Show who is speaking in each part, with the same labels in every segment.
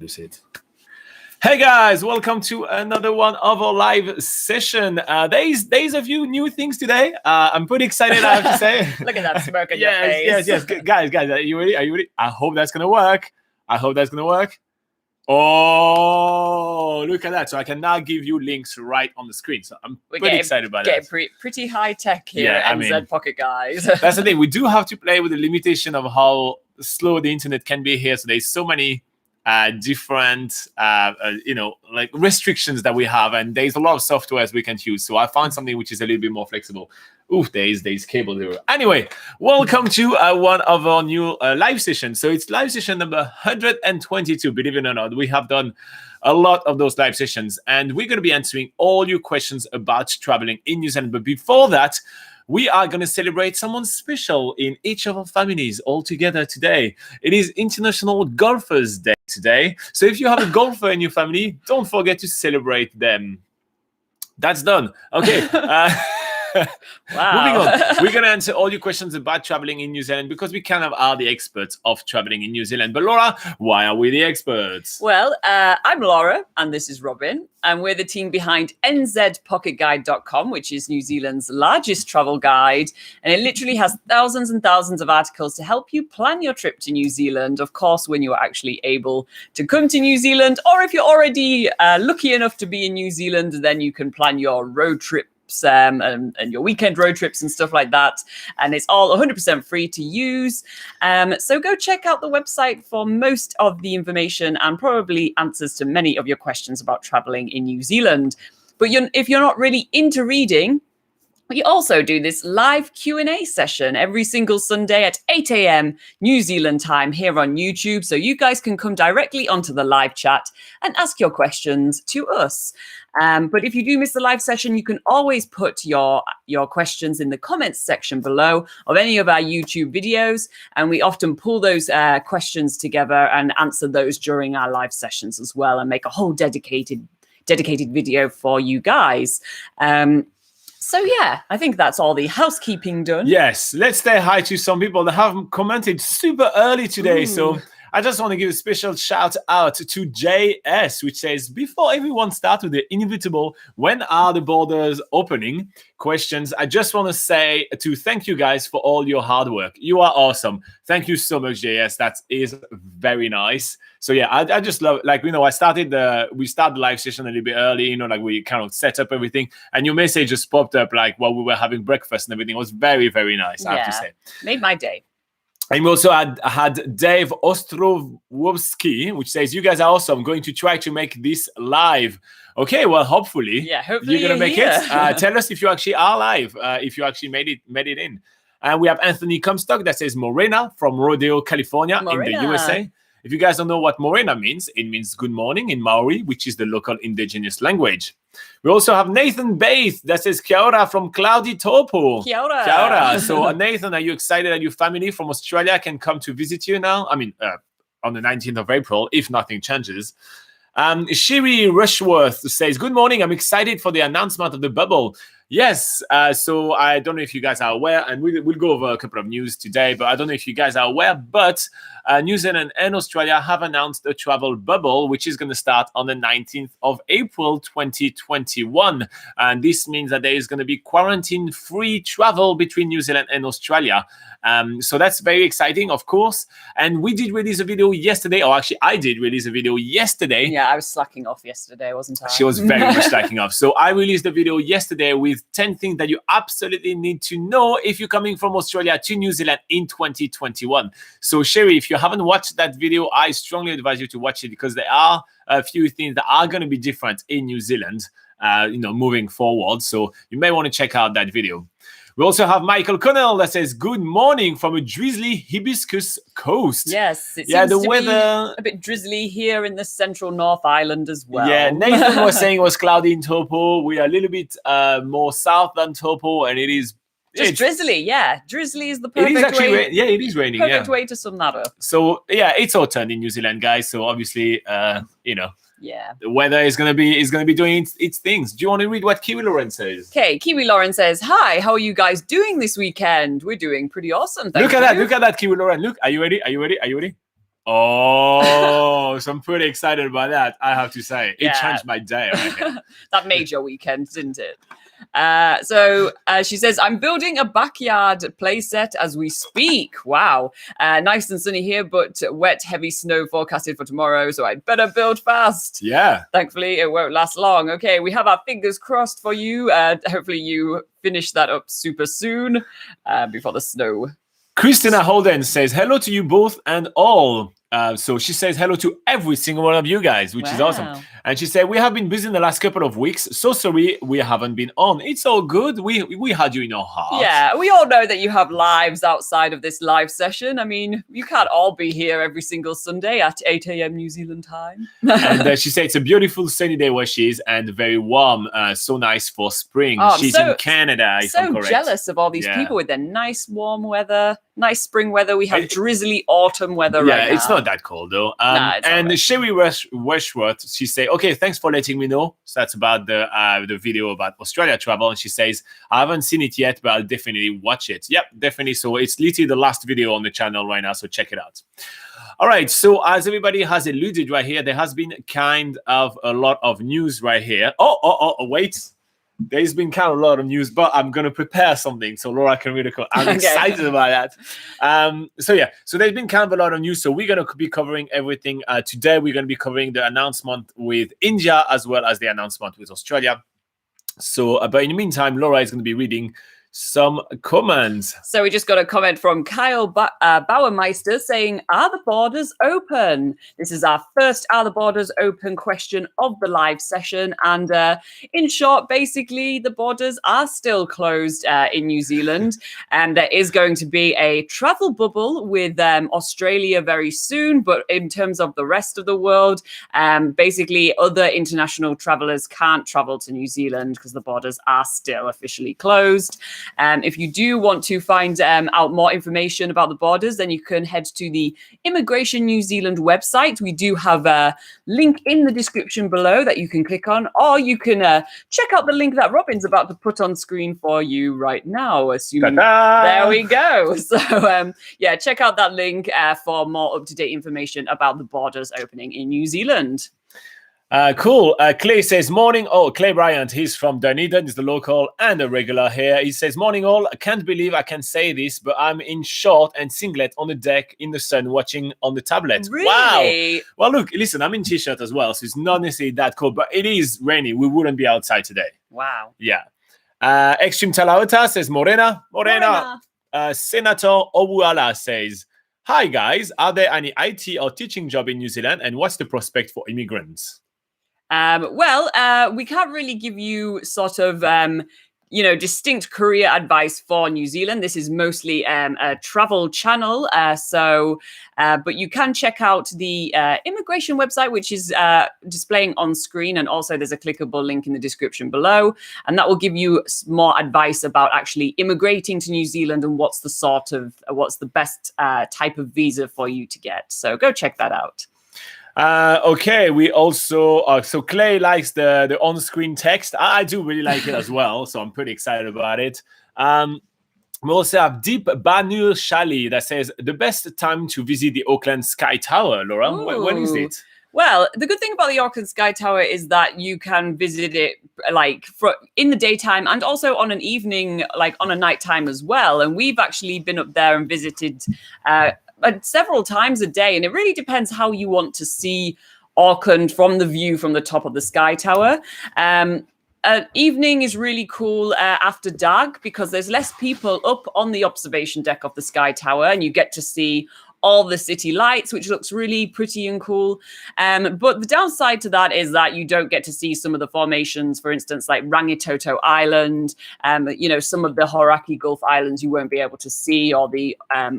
Speaker 1: Lucid. Hey guys, welcome to another one of our live session. There's a few new things today. I'm pretty excited, I have to say.
Speaker 2: Look at that smirk on your face.
Speaker 1: Yes. Guys, are you ready? Are you ready? I hope that's gonna work. Oh, look at that. So I can now give you links right on the screen. So I'm pretty excited about that.
Speaker 2: Pretty high tech here at NZ Pocket, guys.
Speaker 1: That's the thing. We do have to play with the limitation of how slow the internet can be here. So there's so many different like restrictions that we have, and there's a lot of softwares we can use. So I found something which is a little bit more flexible. Oof, there's cable there. Anyway, welcome to one of our new live sessions. So it's live session number 122. Believe it or not, we have done a lot of those live sessions, and we're going to be answering all your questions about traveling in New Zealand. But before that, we are going to celebrate someone special in each of our families all together today. It is International Golfers Day today. So if you have a golfer in your family, don't forget to celebrate them. That's done. Okay.
Speaker 2: Wow.
Speaker 1: Moving on, we're going to answer all your questions about traveling in New Zealand because we kind of are the experts of traveling in New Zealand. But Laura, why are we the experts?
Speaker 2: Well, I'm Laura and this is Robin, and we're the team behind NZPocketGuide.com, which is New Zealand's largest travel guide. And it literally has thousands and thousands of articles to help you plan your trip to New Zealand. Of course, when you're actually able to come to New Zealand, or if you're already lucky enough to be in New Zealand, then you can plan your road trip and your weekend road trips and stuff like that. And it's all 100% free to use. So go check out the website for most of the information and probably answers to many of your questions about traveling in New Zealand. But if you're not really into reading, we also do this live Q&A session every single Sunday at 8 a.m. New Zealand time here on YouTube. So you guys can come directly onto the live chat and ask your questions to us. But if you do miss the live session, you can always put your questions in the comments section below of any of our YouTube videos. And we often pull those questions together and answer those during our live sessions as well, and make a whole dedicated video for you guys. So yeah, I think that's all the housekeeping done.
Speaker 1: Yes, let's say hi to some people that have commented super early today. So I just want to give a special shout out to JS, which says, before everyone starts with the inevitable, when are the borders opening questions, I just want to say thank you guys for all your hard work. You are awesome. Thank you so much, JS. That is very nice. So yeah, I just love, like, we started the live session a little bit early, like we kind of set up everything, and your message just popped up like while we were having breakfast and everything. It was very, very nice, I have to say.
Speaker 2: Made my day.
Speaker 1: And we also had Dave Ostrovsky, which says, you guys are awesome. Going to try to make this live. Okay, well, hopefully you're going to make it. Tell us if you actually are live, if you actually made it in. And we have Anthony Comstock that says Morena from Rodeo, California in the USA. If you guys don't know what Morena means, it means good morning in Maori, which is the local indigenous language. We also have Nathan Baith that says Kia ora from Cloudy Taupo.
Speaker 2: Kia ora.
Speaker 1: Kia ora. So Nathan, are you excited that your family from Australia can come to visit you now? I mean, on the 19th of April, if nothing changes. Shiri Rushworth says, good morning. I'm excited for the announcement of the bubble. Yes, so I don't know if you guys are aware, and we'll go over a couple of news today, but I don't know if you guys are aware, but New Zealand and Australia have announced a travel bubble, which is going to start on the 19th of April, 2021. And this means that there is going to be quarantine-free travel between New Zealand and Australia. So that's very exciting, of course. And we did release a video yesterday, or actually I did release a video yesterday.
Speaker 2: Yeah, I was slacking off yesterday, wasn't I?
Speaker 1: She was very much slacking off. So I released a video yesterday with 10 things that you absolutely need to know if you're coming from Australia to New Zealand in 2021. So Sherry, if you haven't watched that video, I strongly advise you to watch it, because there are a few things that are going to be different in New Zealand, moving forward. So you may want to check out that video. We also have Michael Connell that says, good morning from a drizzly Hibiscus coast.
Speaker 2: Yes, it seems
Speaker 1: the
Speaker 2: to
Speaker 1: weather
Speaker 2: be a bit drizzly here in the central North Island as well.
Speaker 1: Yeah, Nathan was saying it was cloudy in Taupo. We are a little bit more south than Taupo, and it is
Speaker 2: just drizzly. Yeah, drizzly is the perfect
Speaker 1: it is actually
Speaker 2: way.
Speaker 1: it is raining.
Speaker 2: Perfect way to sum that up.
Speaker 1: So yeah, it's autumn in New Zealand, guys. So obviously,
Speaker 2: Yeah.
Speaker 1: the weather is gonna be doing its things. Do you want to read what Kiwi Lauren says?
Speaker 2: Okay, Kiwi Lauren says, hi, how are you guys doing this weekend? We're doing pretty awesome. Thank you.
Speaker 1: Look at that, Kiwi Lauren. Look, are you ready? Oh, so I'm pretty excited about that. I have to say, it
Speaker 2: Yeah.
Speaker 1: changed my day. Right?
Speaker 2: That made your weekend, didn't it? So she says, I'm building a backyard playset as we speak. Wow. Nice and sunny here, but wet, heavy snow forecasted for tomorrow. So I'd better build fast.
Speaker 1: Yeah.
Speaker 2: Thankfully, it won't last long. Okay, we have our fingers crossed for you. Hopefully you finish that up super soon before the snow.
Speaker 1: Christina Holden says, hello to you both and all. So she says hello to every single one of you guys, which is awesome. And she said, we have been busy in the last couple of weeks. So sorry we haven't been on. It's all good. We had you in our hearts.
Speaker 2: Yeah, we all know that you have lives outside of this live session. I mean, you can't all be here every single Sunday at 8 a.m. New Zealand time.
Speaker 1: And she said it's a beautiful sunny day where she is and very warm. So nice for spring.
Speaker 2: Oh,
Speaker 1: She's in Canada, if I'm
Speaker 2: so
Speaker 1: correct.
Speaker 2: jealous of all these people with their nice warm weather, nice spring weather. We have drizzly autumn weather right now.
Speaker 1: Yeah, it's not that cold though. And Sherry Westworth, she said, okay, thanks for letting me know. So that's about the video about Australia travel. And she says, I haven't seen it yet, but I'll definitely watch it. Yep, definitely. So it's literally the last video on the channel right now. So check it out. All right. So as everybody has alluded right here, there has been kind of a lot of news right here. Oh, wait. There's been kind of a lot of news, but I'm going to prepare something so Laura can read it. I'm excited about that. So there's been kind of a lot of news. So we're going to be covering everything. Today, we're going to be covering the announcement with India as well as the announcement with Australia. So, but in the meantime, Laura is going to be reading some comments.
Speaker 2: So we just got a comment from Kyle Bauermeister saying, are the borders open? This is our first Are the Borders Open question of the live session. And in short, basically, the borders are still closed in New Zealand. And there is going to be a travel bubble with Australia very soon. But in terms of the rest of the world, basically, other international travelers can't travel to New Zealand because the borders are still officially closed. If you do want to find out more information about the borders, then you can head to the Immigration New Zealand website. We do have a link in the description below that you can click on, or you can check out the link that Robin's about to put on screen for you right now, assuming there we go. So yeah, check out that link for more up-to-date information about the borders opening in New Zealand.
Speaker 1: Cool. Clay says, morning. Oh, Clay Bryant, he's from Dunedin, he's the local and a regular here. He says, morning all. I can't believe I can say this, but I'm in short and singlet on the deck in the sun watching on the tablet.
Speaker 2: Really?
Speaker 1: Wow. Well, look, listen, I'm in t-shirt as well, so it's not necessarily that cold, but it is rainy. We wouldn't be outside today.
Speaker 2: Wow.
Speaker 1: Yeah. Extreme Talauta says, Morena. Senator Obuala says, hi guys, are there any IT or teaching job in New Zealand, and what's the prospect for immigrants?
Speaker 2: We can't really give you sort of, distinct career advice for New Zealand. This is mostly a travel channel. But you can check out the immigration website, which is displaying on screen. And also there's a clickable link in the description below. And that will give you more advice about actually immigrating to New Zealand and what's the best type of visa for you to get. So go check that out.
Speaker 1: Okay, we also so Clay likes the on-screen text. I do really like it as well, so I'm pretty excited about it. We also have Deep Banur Shali that says the best time to visit the Auckland Sky Tower. Laura, when is it?
Speaker 2: Well, the good thing about the Auckland Sky Tower is that you can visit it in the daytime and also on an evening, like on a nighttime as well. And we've actually been up there and visited several times a day, and it really depends how you want to see Auckland from the view from the top of the Sky Tower. Evening is really cool after dark because there's less people up on the observation deck of the Sky Tower, and you get to see all the city lights, which looks really pretty and cool. But the downside to that is that you don't get to see some of the formations, for instance, like Rangitoto Island, some of the Hauraki Gulf Islands you won't be able to see, or the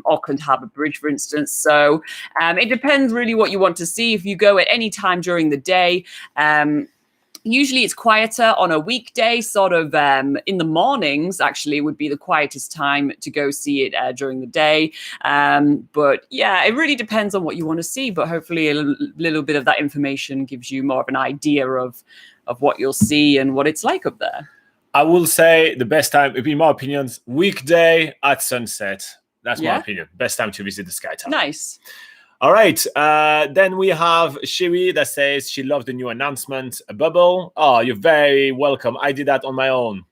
Speaker 2: Auckland Harbour Bridge, for instance. So it depends really what you want to see. If you go at any time during the day, usually it's quieter on a weekday, sort of in the mornings, actually, would be the quietest time to go see it during the day. But yeah, it really depends on what you want to see. But hopefully a little bit of that information gives you more of an idea of what you'll see and what it's like up there.
Speaker 1: I will say the best time, in my opinion, weekday at sunset. That's my opinion. Best time to visit the Sky Tower.
Speaker 2: Nice.
Speaker 1: All right. Then we have Shiri that says she loves the new announcement. A bubble. Oh, you're very welcome. I did that on my own.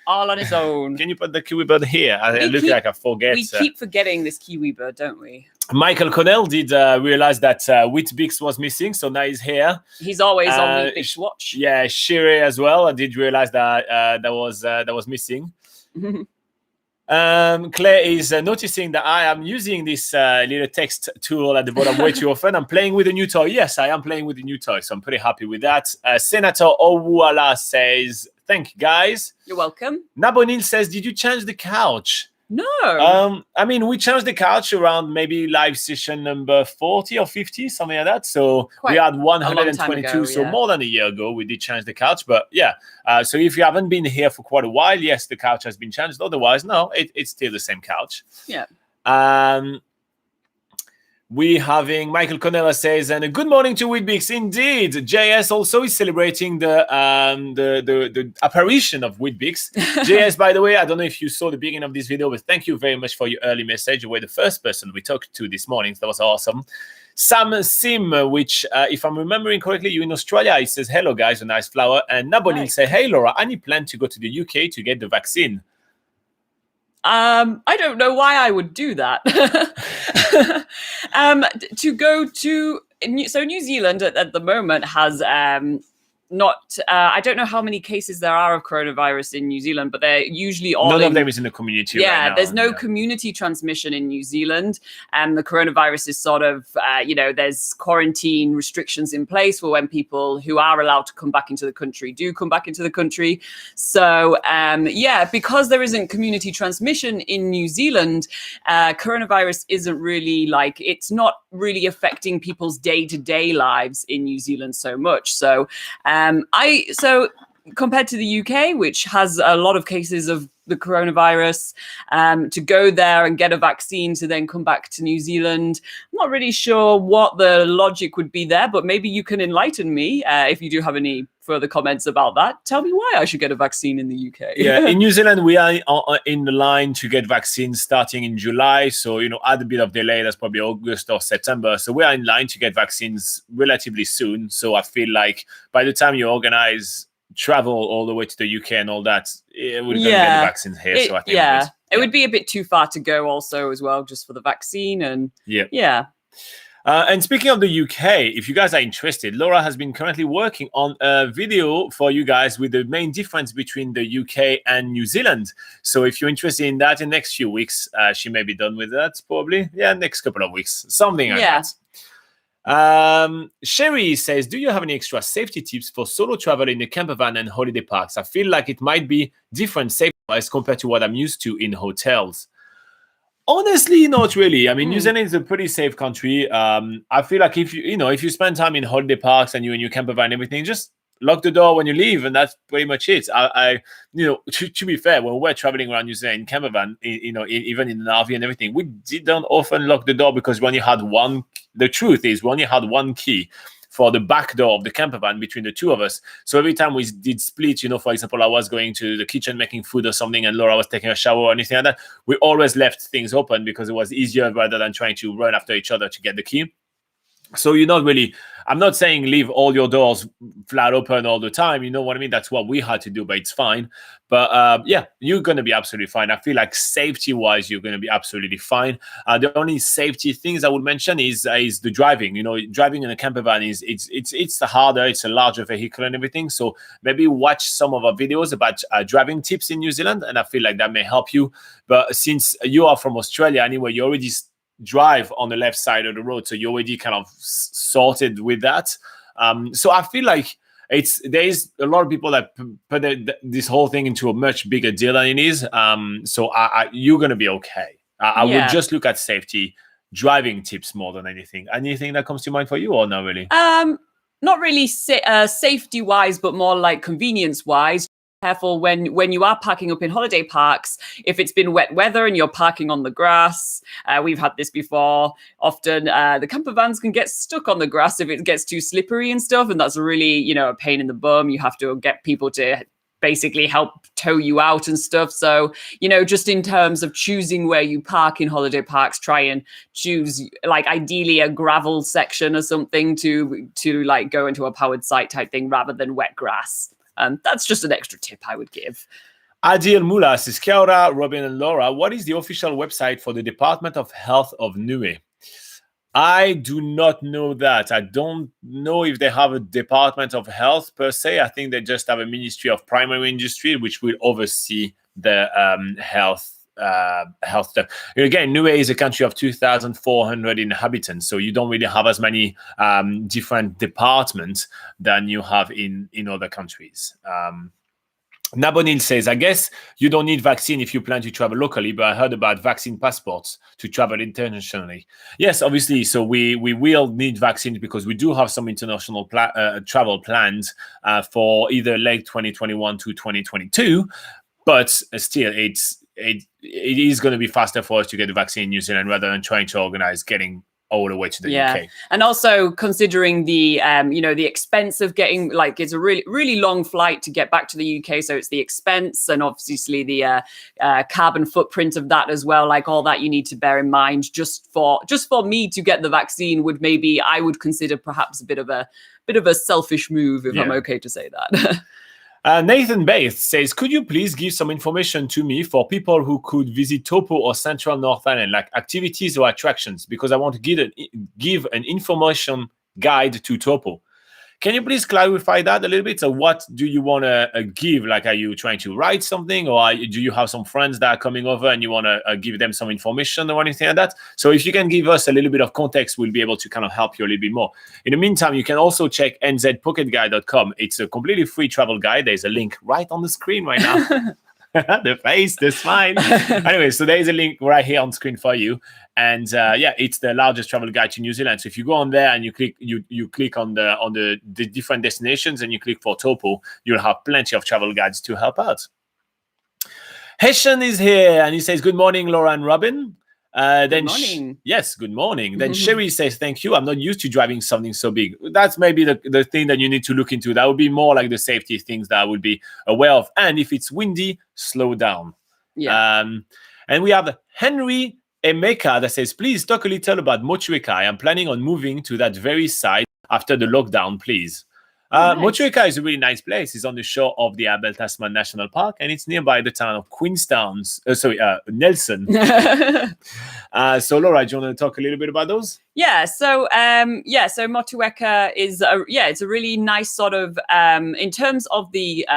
Speaker 2: All on his own.
Speaker 1: Can you put the Kiwi bird here? I look like I forget.
Speaker 2: We keep forgetting this Kiwi bird, don't we?
Speaker 1: Michael Connell did realize that Weet-Bix was missing, so now he's here.
Speaker 2: He's always on Weet-Bix watch.
Speaker 1: Yeah, Shiri as well. I did realize that that was missing. Claire is noticing that I am using this little text tool at the bottom way too often. I'm playing with a new toy. Yes, I am playing with a new toy, so I'm pretty happy with that. Senator Owuala says, "Thank you, guys."
Speaker 2: You're welcome.
Speaker 1: Nabonil says, "Did you change the couch?"
Speaker 2: No.
Speaker 1: I mean, we changed the couch around maybe live session number 40 or 50, something like that. So we had 122,
Speaker 2: ago,
Speaker 1: so more than a year ago, we did change the couch. But yeah, so if you haven't been here for quite a while, yes, the couch has been changed. Otherwise, no, it's still the same couch.
Speaker 2: Yeah.
Speaker 1: We having Michael Connella says, and a good morning to Weet-Bix. Indeed, JS also is celebrating the apparition of Weet-Bix. JS, by the way, I don't know if you saw the beginning of this video, but thank you very much for your early message. You were the first person we talked to this morning. That was awesome. Sam Sim, which, if I'm remembering correctly, you're in Australia. He says, "Hello, guys, a nice flower." And Nabonil say, "Hey, Laura, any plan to go to the UK to get the vaccine?"
Speaker 2: I don't know why I would do that. To go to New Zealand at the moment has not. I don't know how many cases there are of coronavirus in New Zealand, but they're usually all.
Speaker 1: None of them is in the community.
Speaker 2: Yeah,
Speaker 1: right now.
Speaker 2: there's no community transmission in New Zealand, and the coronavirus is sort of, there's quarantine restrictions in place for when people who are allowed to come back into the country do come back into the country. So, because there isn't community transmission in New Zealand, coronavirus isn't really it's not really affecting people's day-to-day lives in New Zealand so much. So, compared to the UK, which has a lot of cases of the coronavirus, to go there and get a vaccine to then come back to New Zealand, I'm not really sure what the logic would be there, but maybe you can enlighten me if you do have any further comments about that. Tell me why I should get a vaccine in the UK.
Speaker 1: Yeah, in New Zealand, we are in the line to get vaccines starting in July. So, add a bit of delay, that's probably August or September. So we are in line to get vaccines relatively soon. So I feel like by the time you organize travel all the way to the UK and all that, we're going to get the vaccines here. So I think
Speaker 2: it would be a bit too far to go also as well, just for the vaccine. And
Speaker 1: and speaking of the UK, if you guys are interested, Laura has been currently working on a video for you guys with the main difference between the UK and New Zealand. So if you're interested in that in the next few weeks, she may be done with that probably. Yeah, next couple of weeks, something like that. Sherry says, "Do you have any extra safety tips for solo travel in the campervan and holiday parks? I feel like it might be different safety-wise compared to what I'm used to in hotels." Honestly, not really. I mean, New Zealand is a pretty safe country. I feel like if you spend time in holiday parks and you're in your campervan and everything, just lock the door when you leave, and that's pretty much it. To be fair, when we're traveling around New Zealand in campervan, even in an RV and everything, we don't often lock the door because we only had one. The truth is, we only had one key for the back door of the campervan between the two of us. So every time we did split, for example, I was going to the kitchen making food or something and Laura was taking a shower or anything like that, we always left things open because it was easier rather than trying to run after each other to get the key. So I'm not saying leave all your doors flat open all the time. You know what I mean? That's what we had to do, but it's fine. But you're going to be absolutely fine. I feel like safety-wise, you're going to be absolutely fine. The only safety things I would mention is the driving. Driving in a campervan it's harder. It's a larger vehicle and everything. So maybe watch some of our videos about driving tips in New Zealand, and I feel like that may help you. But since you are from Australia anyway, you already drive on the left side of the road, so you're already kind of sorted with that. So I feel like there is a lot of people that put this whole thing into a much bigger deal than it is. So you're going to be okay. I would just look at safety, driving tips more than anything. Anything that comes to mind for you, or not really?
Speaker 2: Not really safety wise, but more like convenience wise. Careful when you are parking up in holiday parks. If it's been wet weather and you're parking on the grass, we've had this before. Often the camper vans can get stuck on the grass if it gets too slippery and stuff, and that's really a pain in the bum. You have to get people to basically help tow you out and stuff. So, just in terms of choosing where you park in holiday parks, try and choose like ideally a gravel section or something to like go into a powered site type thing rather than wet grass. That's just an extra tip I would give.
Speaker 1: Adil Mula says, Kia ora, Robin and Laura, what is the official website for the Department of Health of Niue? I do not know that. I don't know if they have a Department of Health per se. I think they just have a Ministry of Primary Industry, which will oversee the health stuff. Again, Niue is a country of 2,400 inhabitants, so you don't really have as many different departments than you have in other countries. Nabonil says, I guess you don't need vaccine if you plan to travel locally, but I heard about vaccine passports to travel internationally. Yes, obviously. So we will need vaccines because we do have some international travel plans for either late 2021 to 2022. But still, it is going to be faster for us to get the vaccine in New Zealand rather than trying to organize getting all the way to the UK.
Speaker 2: And also considering the the expense of getting, like, it's a really, really long flight to get back to the UK. So it's the expense and obviously the carbon footprint of that as well. Like all that you need to bear in mind. Just for me to get the vaccine I would consider perhaps a bit of a selfish move, if I'm okay to say that.
Speaker 1: Nathan Bates says, could you please give some information to me for people who could visit Taupo or Central North Island, like activities or attractions, because I want to give an information guide to Taupo. Can you please clarify that a little bit? So what do you want to give? Like, are you trying to write something, or do you have some friends that are coming over and you want to give them some information or anything like that? So if you can give us a little bit of context, we'll be able to kind of help you a little bit more. In the meantime, you can also check nzpocketguide.com. It's a completely free travel guide. There's a link right on the screen right now. The face, the smile. Anyway, so there is a link right here on screen for you. And it's the largest travel guide to New Zealand. So if you go on there and you click on the different destinations and you click for Taupo, you'll have plenty of travel guides to help out. Heshen is here and he says, good morning, Laura and Robin.
Speaker 2: Good morning.
Speaker 1: Yes, good morning. Then Sherry says, thank you. I'm not used to driving something so big. That's maybe the thing that you need to look into. That would be more like the safety things that I would be aware of. And if it's windy, slow down.
Speaker 2: Yeah.
Speaker 1: And we have Henry Emeka that says, please talk a little about Motueka. I am planning on moving to that very side after the lockdown, please. Nice. Motueka is a really nice place. It's on the shore of the Abel Tasman National Park, and it's nearby the town of Nelson. So Laura, do you want to talk a little bit about those?
Speaker 2: Yeah. So Motueka is it's a really nice sort of in terms of the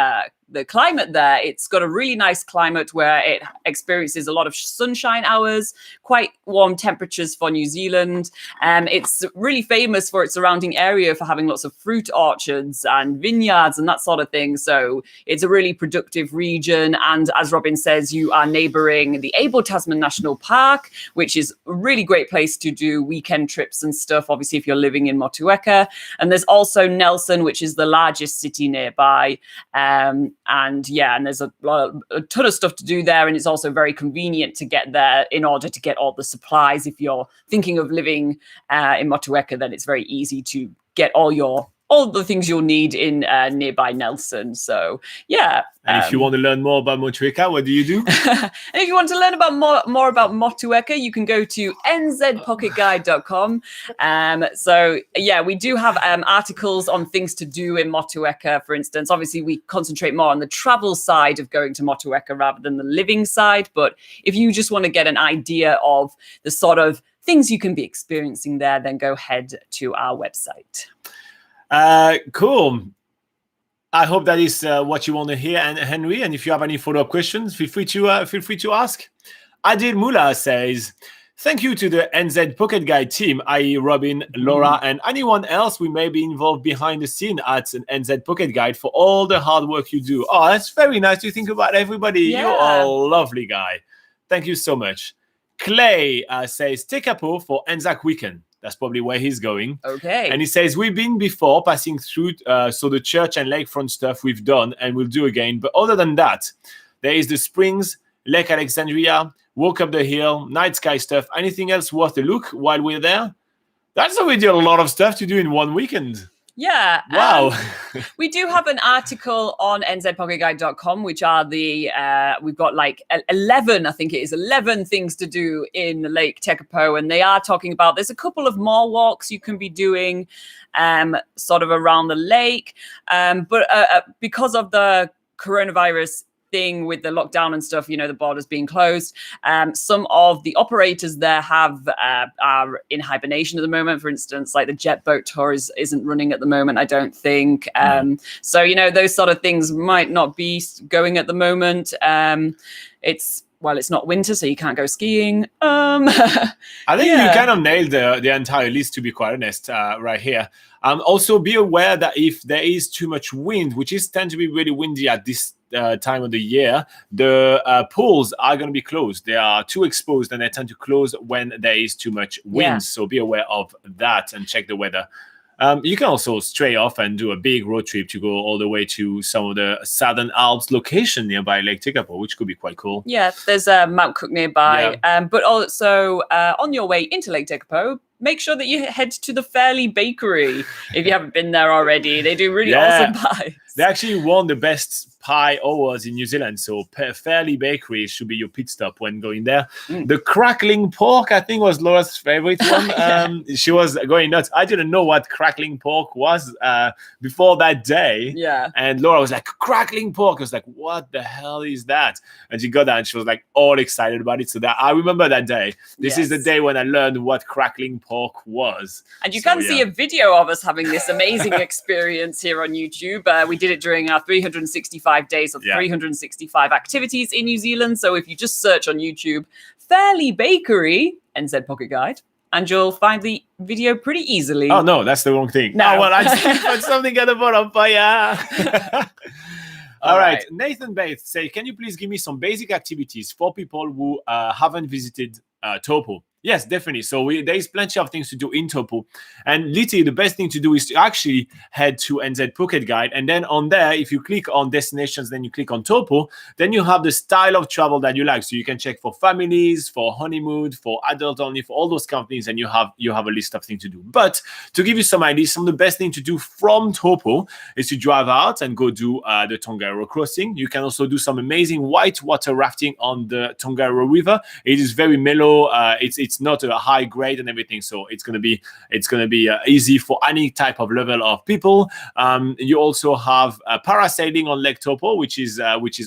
Speaker 2: climate there. It's got a really nice climate where it experiences a lot of sunshine hours, quite warm temperatures for New Zealand. It's really famous for its surrounding area for having lots of fruit orchards and vineyards and that sort of thing. So it's a really productive region. And as Robin says, you are neighbouring the Abel Tasman National Park, which is a really great place to do weekend trips and stuff, obviously, if you're living in Motueka. And there's also Nelson, which is the largest city nearby. And there's a ton of stuff to do there. And it's also very convenient to get there in order to get all the supplies. If you're thinking of living in Motueka, then it's very easy to get all the things you'll need in nearby Nelson. So, yeah.
Speaker 1: And if you want to learn more about Motueka, what do you do?
Speaker 2: And if you want to learn about more about Motueka, you can go to nzpocketguide.com. We do have articles on things to do in Motueka, for instance. Obviously, we concentrate more on the travel side of going to Motueka rather than the living side. But if you just want to get an idea of the sort of things you can be experiencing there, then go head to our website.
Speaker 1: Cool. I hope that is what you want to hear, and Henry. And if you have any follow-up questions, feel free to ask. Adil Mula says, thank you to the NZ Pocket Guide team, i.e. Robin, Laura, and anyone else we may be involved behind the scene at NZ Pocket Guide for all the hard work you do. Oh, that's very nice to think about everybody. Yeah. You are a lovely guy. Thank you so much. Clay says, Tekapo for Anzac weekend. That's probably where he's going.
Speaker 2: Okay.
Speaker 1: And he says, we've been before passing through, so the church and lakefront stuff we've done and we'll do again. But other than that, there is the Springs, Lake Alexandria, walk up the hill, night sky stuff. Anything else worth a look while we're there? That's already a lot of stuff to do in one weekend.
Speaker 2: Yeah.
Speaker 1: Wow.
Speaker 2: We do have an article on nzpocketguide.com, which are we've got like 11, I think it is 11 things to do in Lake Tekapo. And they are talking about, there's a couple of more walks you can be doing sort of around the lake. But because of the coronavirus thing with the lockdown and stuff, the borders being closed, some of the operators there are in hibernation at the moment. For instance, like the jet boat tour isn't running at the moment, I don't think. So those sort of things might not be going at the moment. It's not winter, so you can't go skiing.
Speaker 1: I think you kind of nailed the entire list, to be quite honest, right here. Also, be aware that if there is too much wind, which tend to be really windy at this time of the year, the pools are going to be closed. They are too exposed, and they tend to close when there is too much wind. So be aware of that and check the weather. You can also stray off and do a big road trip to go all the way to some of the Southern Alps location nearby Lake Tekapo, which could be quite cool.
Speaker 2: Yeah, there's Mount Cook nearby. But also on your way into Lake Tekapo, make sure that you head to the Fairley Bakery if you haven't been there already. They do really awesome pies.
Speaker 1: They actually won the best pie awards in New Zealand, so Fairley Bakery should be your pit stop when going there. The crackling pork, I think, was Laura's favorite one. She was going nuts. I didn't know what crackling pork was before that day.
Speaker 2: Yeah.
Speaker 1: And Laura was like, crackling pork. I was like, what the hell is that? And she got that and she was like all excited about it. So that I remember that day. This is the day when I learned what crackling pork was.
Speaker 2: And you can see a video of us having this amazing experience here on YouTube. We did it during our 365 days of 365 activities in New Zealand. So if you just search on YouTube, Fairley Bakery, NZ Pocket Guide, and you'll find the video pretty easily.
Speaker 1: Oh, no, that's the wrong thing.
Speaker 2: No.
Speaker 1: Oh, well, I just put something at the bottom, but All right. Nathan Bates say, can you please give me some basic activities for people who haven't visited Taupo? Yes, definitely. So there is plenty of things to do in Taupo. And literally, the best thing to do is to actually head to NZ Pocket Guide. And then on there, if you click on destinations, then you click on Taupo, then you have the style of travel that you like. So you can check for families, for honeymoon, for adult only, for all those companies, and you have a list of things to do. But to give you some ideas, some of the best thing to do from Taupo is to drive out and go do the Tongariro crossing. You can also do some amazing whitewater rafting on the Tongariro River. It is very mellow. It's not a high grade and everything, so it's gonna be easy for any type of level of people. You also have parasailing on Lake Taupo, which is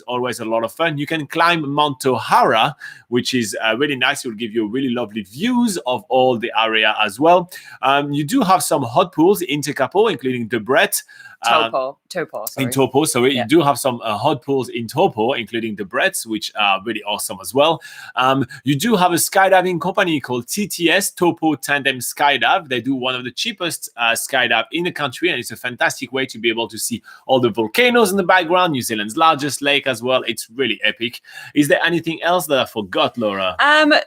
Speaker 1: always a lot of fun. You can climb Mount Tohara, which is really nice. It will give you really lovely views of all the area as well. You do have some hot pools in Tekapo, including the Brett.
Speaker 2: Taupo,
Speaker 1: sorry. In Taupo, so you do have some hot pools in Taupo, including the Bretts, which are really awesome as well. You do have a skydiving company called TTS, Taupo Tandem Skydive. They do one of the cheapest skydive in the country, and it's a fantastic way to be able to see all the volcanoes in the background, New Zealand's largest lake as well. It's really epic. Is there anything else that I forgot, Laura?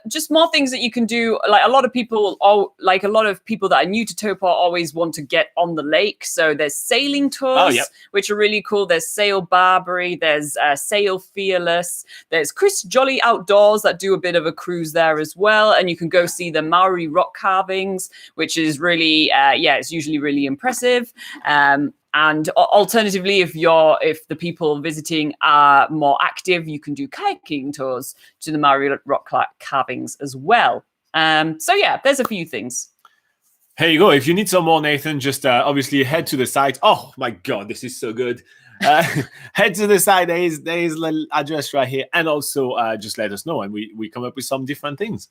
Speaker 2: Just more things that you can do. Like a lot of people that are new to Taupo always want to get on the lake. So there's sailing tours, which are really cool. There's Sail Barbary, there's Sail Fearless, there's Chris Jolly Outdoors that do a bit of a cruise there as well, and you can go see the Maori rock carvings, which is really it's usually really impressive. And alternatively, if the people visiting are more active, you can do kayaking tours to the Maori rock carvings as well. There's a few things.
Speaker 1: Here you go. If you need some more, Nathan, just obviously head to the site. Oh my God, this is so good. Head to the site. There is the address right here, and also just let us know, and we come up with some different things.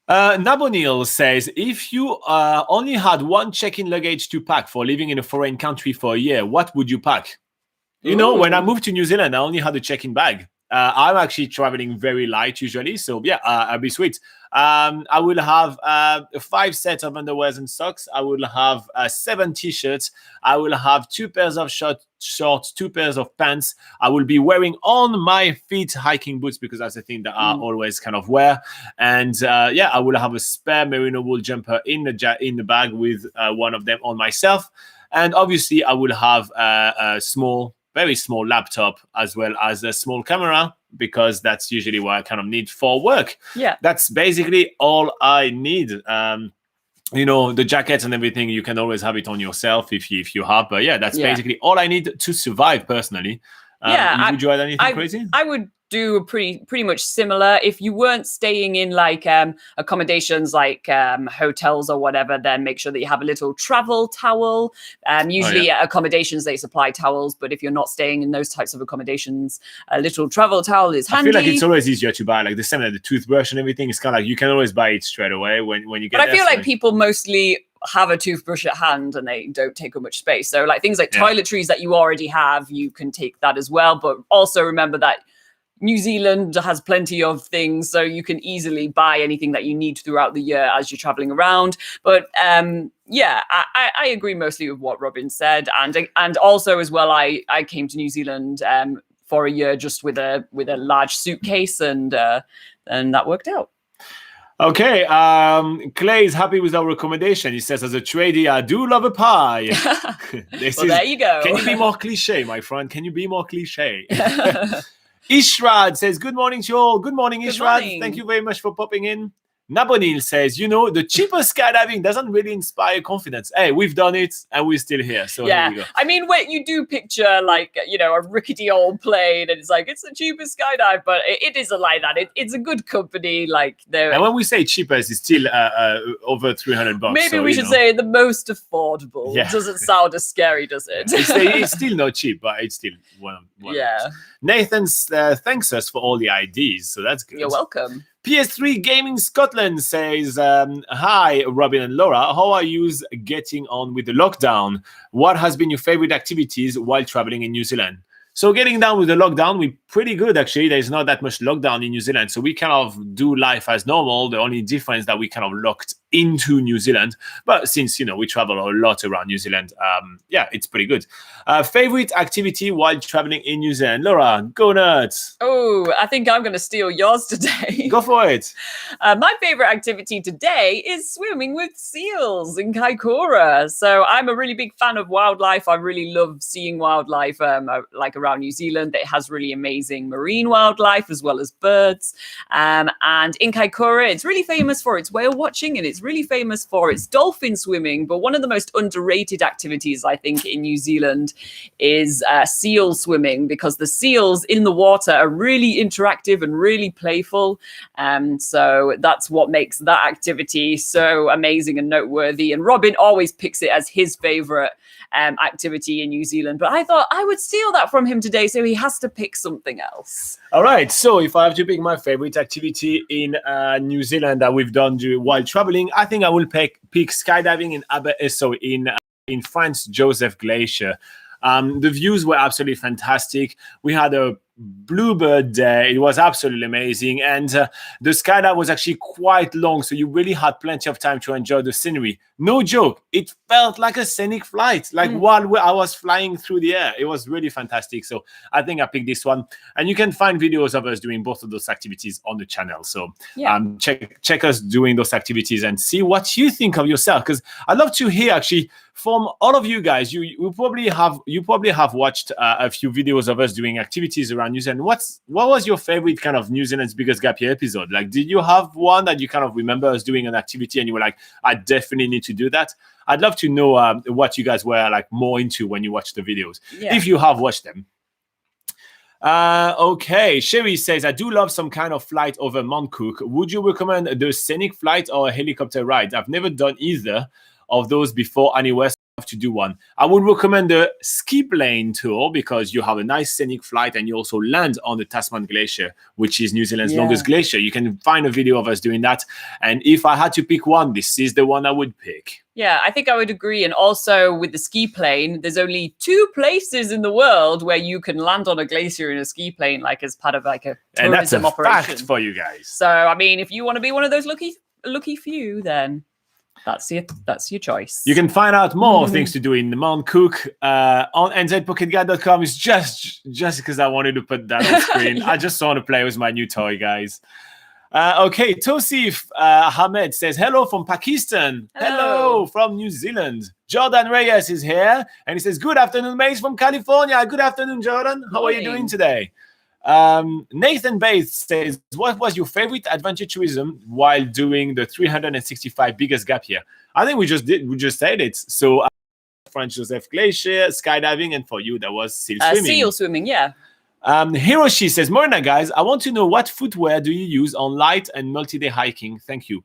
Speaker 1: Nabonil says, if you only had one check-in luggage to pack for living in a foreign country for a year, what would you pack? You know, when I moved to New Zealand, I only had a check-in bag. I'm actually traveling very light usually, so I'll be sweet. I will have 5 sets of underwears and socks. I will have 7 t-shirts. I will have 2 pairs of shorts, 2 pairs of pants. I will be wearing on my feet hiking boots because that's the thing that I always kind of wear. And I will have a spare merino wool jumper in the bag with one of them on myself. And obviously, I will have a very small laptop as well as a small camera, because that's usually what I kind of need for work. Yeah, that's basically all I need. the jackets and everything, you can always have it on yourself if you have. But yeah, that's basically all I need to survive personally. Would you add anything crazy?
Speaker 2: I would do a pretty much similar. If you weren't staying in like accommodations like hotels or whatever, then make sure that you have a little travel towel. Usually at accommodations they supply towels, but if you're not staying in those types of accommodations, a little travel towel is handy.
Speaker 1: I feel like it's always easier to buy, like the same like the toothbrush and everything. It's kind of like you can always buy it straight away when you get.
Speaker 2: But I feel like people mostly have a toothbrush at hand and they don't take up much space. So like things like toiletries that you already have, you can take that as well. But also remember that New Zealand has plenty of things, so you can easily buy anything that you need throughout the year as you're traveling around. But I agree mostly with what Robin said, and also as well, I came to New Zealand for a year just with a large suitcase, and that worked out.
Speaker 1: Okay, Clay is happy with our recommendation. He says, as a tradie, I do love a pie.
Speaker 2: There you go.
Speaker 1: Can you be more cliche, my friend? Can you be more cliche? Ishrad says, good morning to you all. Good morning, Ishrad. Morning. Thank you very much for popping in. Nabonil says, the cheaper skydiving doesn't really inspire confidence. Hey, we've done it and we're still here. So here we go.
Speaker 2: I mean, when you do picture like, a rickety old plane and it's like, it's the cheapest skydive, but it isn't like that. It's a good company. Like
Speaker 1: and when we say cheapest, it's still over $300.
Speaker 2: Maybe we should say the most affordable. Yeah. It doesn't sound as scary, does it?
Speaker 1: It's still not cheap, but it's still one of those. Nathan thanks us for all the IDs. So that's good.
Speaker 2: You're welcome.
Speaker 1: PS3 Gaming Scotland says, hi, Robin and Laura. How are you getting on with the lockdown? What has been your favorite activities while traveling in New Zealand? So getting down with the lockdown, we're pretty good, actually. There's not that much lockdown in New Zealand. So we kind of do life as normal. The only difference that we kind of locked into New Zealand. But since, we travel a lot around New Zealand, it's pretty good. Favorite activity while traveling in New Zealand? Laura, go nuts.
Speaker 2: Oh, I think I'm going to steal yours today.
Speaker 1: Go for it.
Speaker 2: My favorite activity today is swimming with seals in Kaikoura. So I'm a really big fan of wildlife. I really love seeing wildlife like around New Zealand. It has really amazing marine wildlife as well as birds. And in Kaikoura, it's really famous for its whale watching and it's really famous for its dolphin swimming. But one of the most underrated activities, I think, in New Zealand is seal swimming, because the seals in the water are really interactive and really playful. So that's what makes that activity so amazing and noteworthy. And Robin always picks it as his favorite activity in New Zealand. But I thought I would steal that from him today, so he has to pick something else.
Speaker 1: All right. So if I have to pick my favorite activity in New Zealand that we've done while traveling, I think I will pick skydiving in France Joseph Glacier. The views were absolutely fantastic. We had a bluebird day. It was absolutely amazing. And the skydive was actually quite long, so you really had plenty of time to enjoy the scenery. No joke. It felt like a scenic flight, while I was flying through the air. It was really fantastic. So I think I picked this one. And you can find videos of us doing both of those activities on the channel. So check us doing those activities and see what you think of yourself. Because I'd love to hear actually from all of you guys. You probably have watched a few videos of us doing activities around New Zealand. What was your favorite kind of New Zealand's Biggest Gap Year episode? Like, did you have one that you kind of remember us doing an activity and you were like, I definitely need to do that? I'd love to know what you guys were like more into when you watched the videos, if you have watched them. Okay, Sherry says, I do love some kind of flight over Mount Cook. Would you recommend the scenic flight or a helicopter ride? I've never done either of those before anywhere. Have to do one. I would recommend the ski plane tour because you have a nice scenic flight and you also land on the Tasman Glacier, which is New Zealand's longest glacier. You can find a video of us doing that. And if I had to pick one, this is the one I would pick.
Speaker 2: Yeah, I think I would agree. And also with the ski plane, there's only 2 places in the world where you can land on a glacier in a ski plane, like as part of like a tourism
Speaker 1: and that's a
Speaker 2: operation.
Speaker 1: Fact for you guys.
Speaker 2: So, I mean, if you want to be one of those lucky few, then that's your choice.
Speaker 1: You can find out more things to do in Mount Cook on NZPocketGuide.com. It's just because I wanted to put that on screen. I just want to play with my new toy, guys. Okay, Tosif Ahmed says, hello from Pakistan. Hello from New Zealand. Jordan Reyes is here. And he says, good afternoon, mates from California. Good afternoon, Jordan. How are you doing today? Nathan Bates says, what was your favorite adventure tourism while doing the 365 biggest gap year? I think we just said it. So French Joseph Glacier, skydiving, and for you that was seal swimming.
Speaker 2: Seal swimming, yeah.
Speaker 1: Hiroshi says, Morena guys, I want to know what footwear do you use on light and multi-day hiking? Thank you.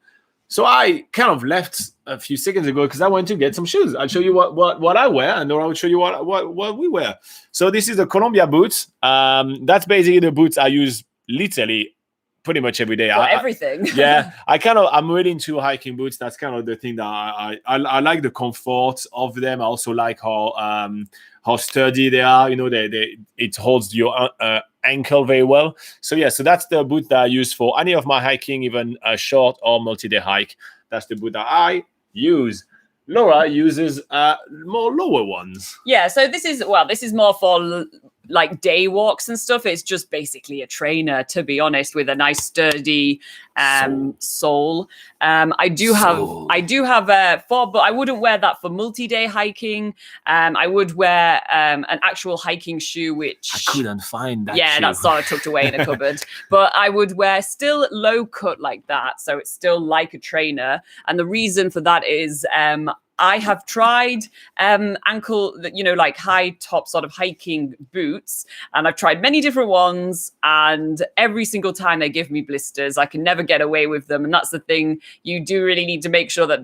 Speaker 1: So I kind of left a few seconds ago because I went to get some shoes. I'll show you what I wear, and then I will show you what we wear. So this is the Columbia boots. That's basically the boots I use literally pretty much every day.
Speaker 2: Everything.
Speaker 1: Yeah, I'm really into hiking boots. That's kind of the thing that I like the comfort of them. I also like how sturdy they are. You know, it holds your ankle very well. So yeah, so that's the boot that I use for any of my hiking, even a short or multi-day hike. That's the boot that I use. Laura uses more lower ones.
Speaker 2: Yeah, so this is more for like day walks and stuff. It's just basically a trainer, to be honest, with a nice sturdy sole. I do have but I wouldn't wear that for multi-day hiking. I would wear an actual hiking shoe, which
Speaker 1: I couldn't find that.
Speaker 2: Yeah,
Speaker 1: shoe.
Speaker 2: that's sort of tucked away in a cupboard. But I would wear still low cut like that, so it's still like a trainer. And the reason for that is I have tried ankle, like high top sort of hiking boots, and I've tried many different ones, and every single time they give me blisters. I can never get away with them, and that's the thing. You do really need to make sure that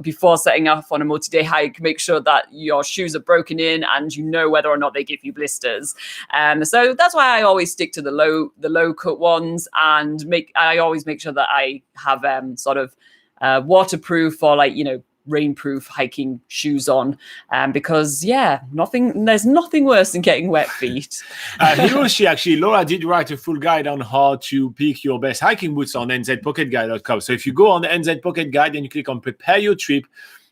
Speaker 2: before setting off on a multi-day hike, make sure that your shoes are broken in and you know whether or not they give you blisters. So that's why I always stick to the low cut ones, and I always make sure that I have sort of waterproof or rainproof hiking shoes on, because there's nothing worse than getting wet feet.
Speaker 1: Laura did write a full guide on how to pick your best hiking boots on nzpocketguide.com. So if you go on the NZ Pocket Guide and you click on prepare your trip,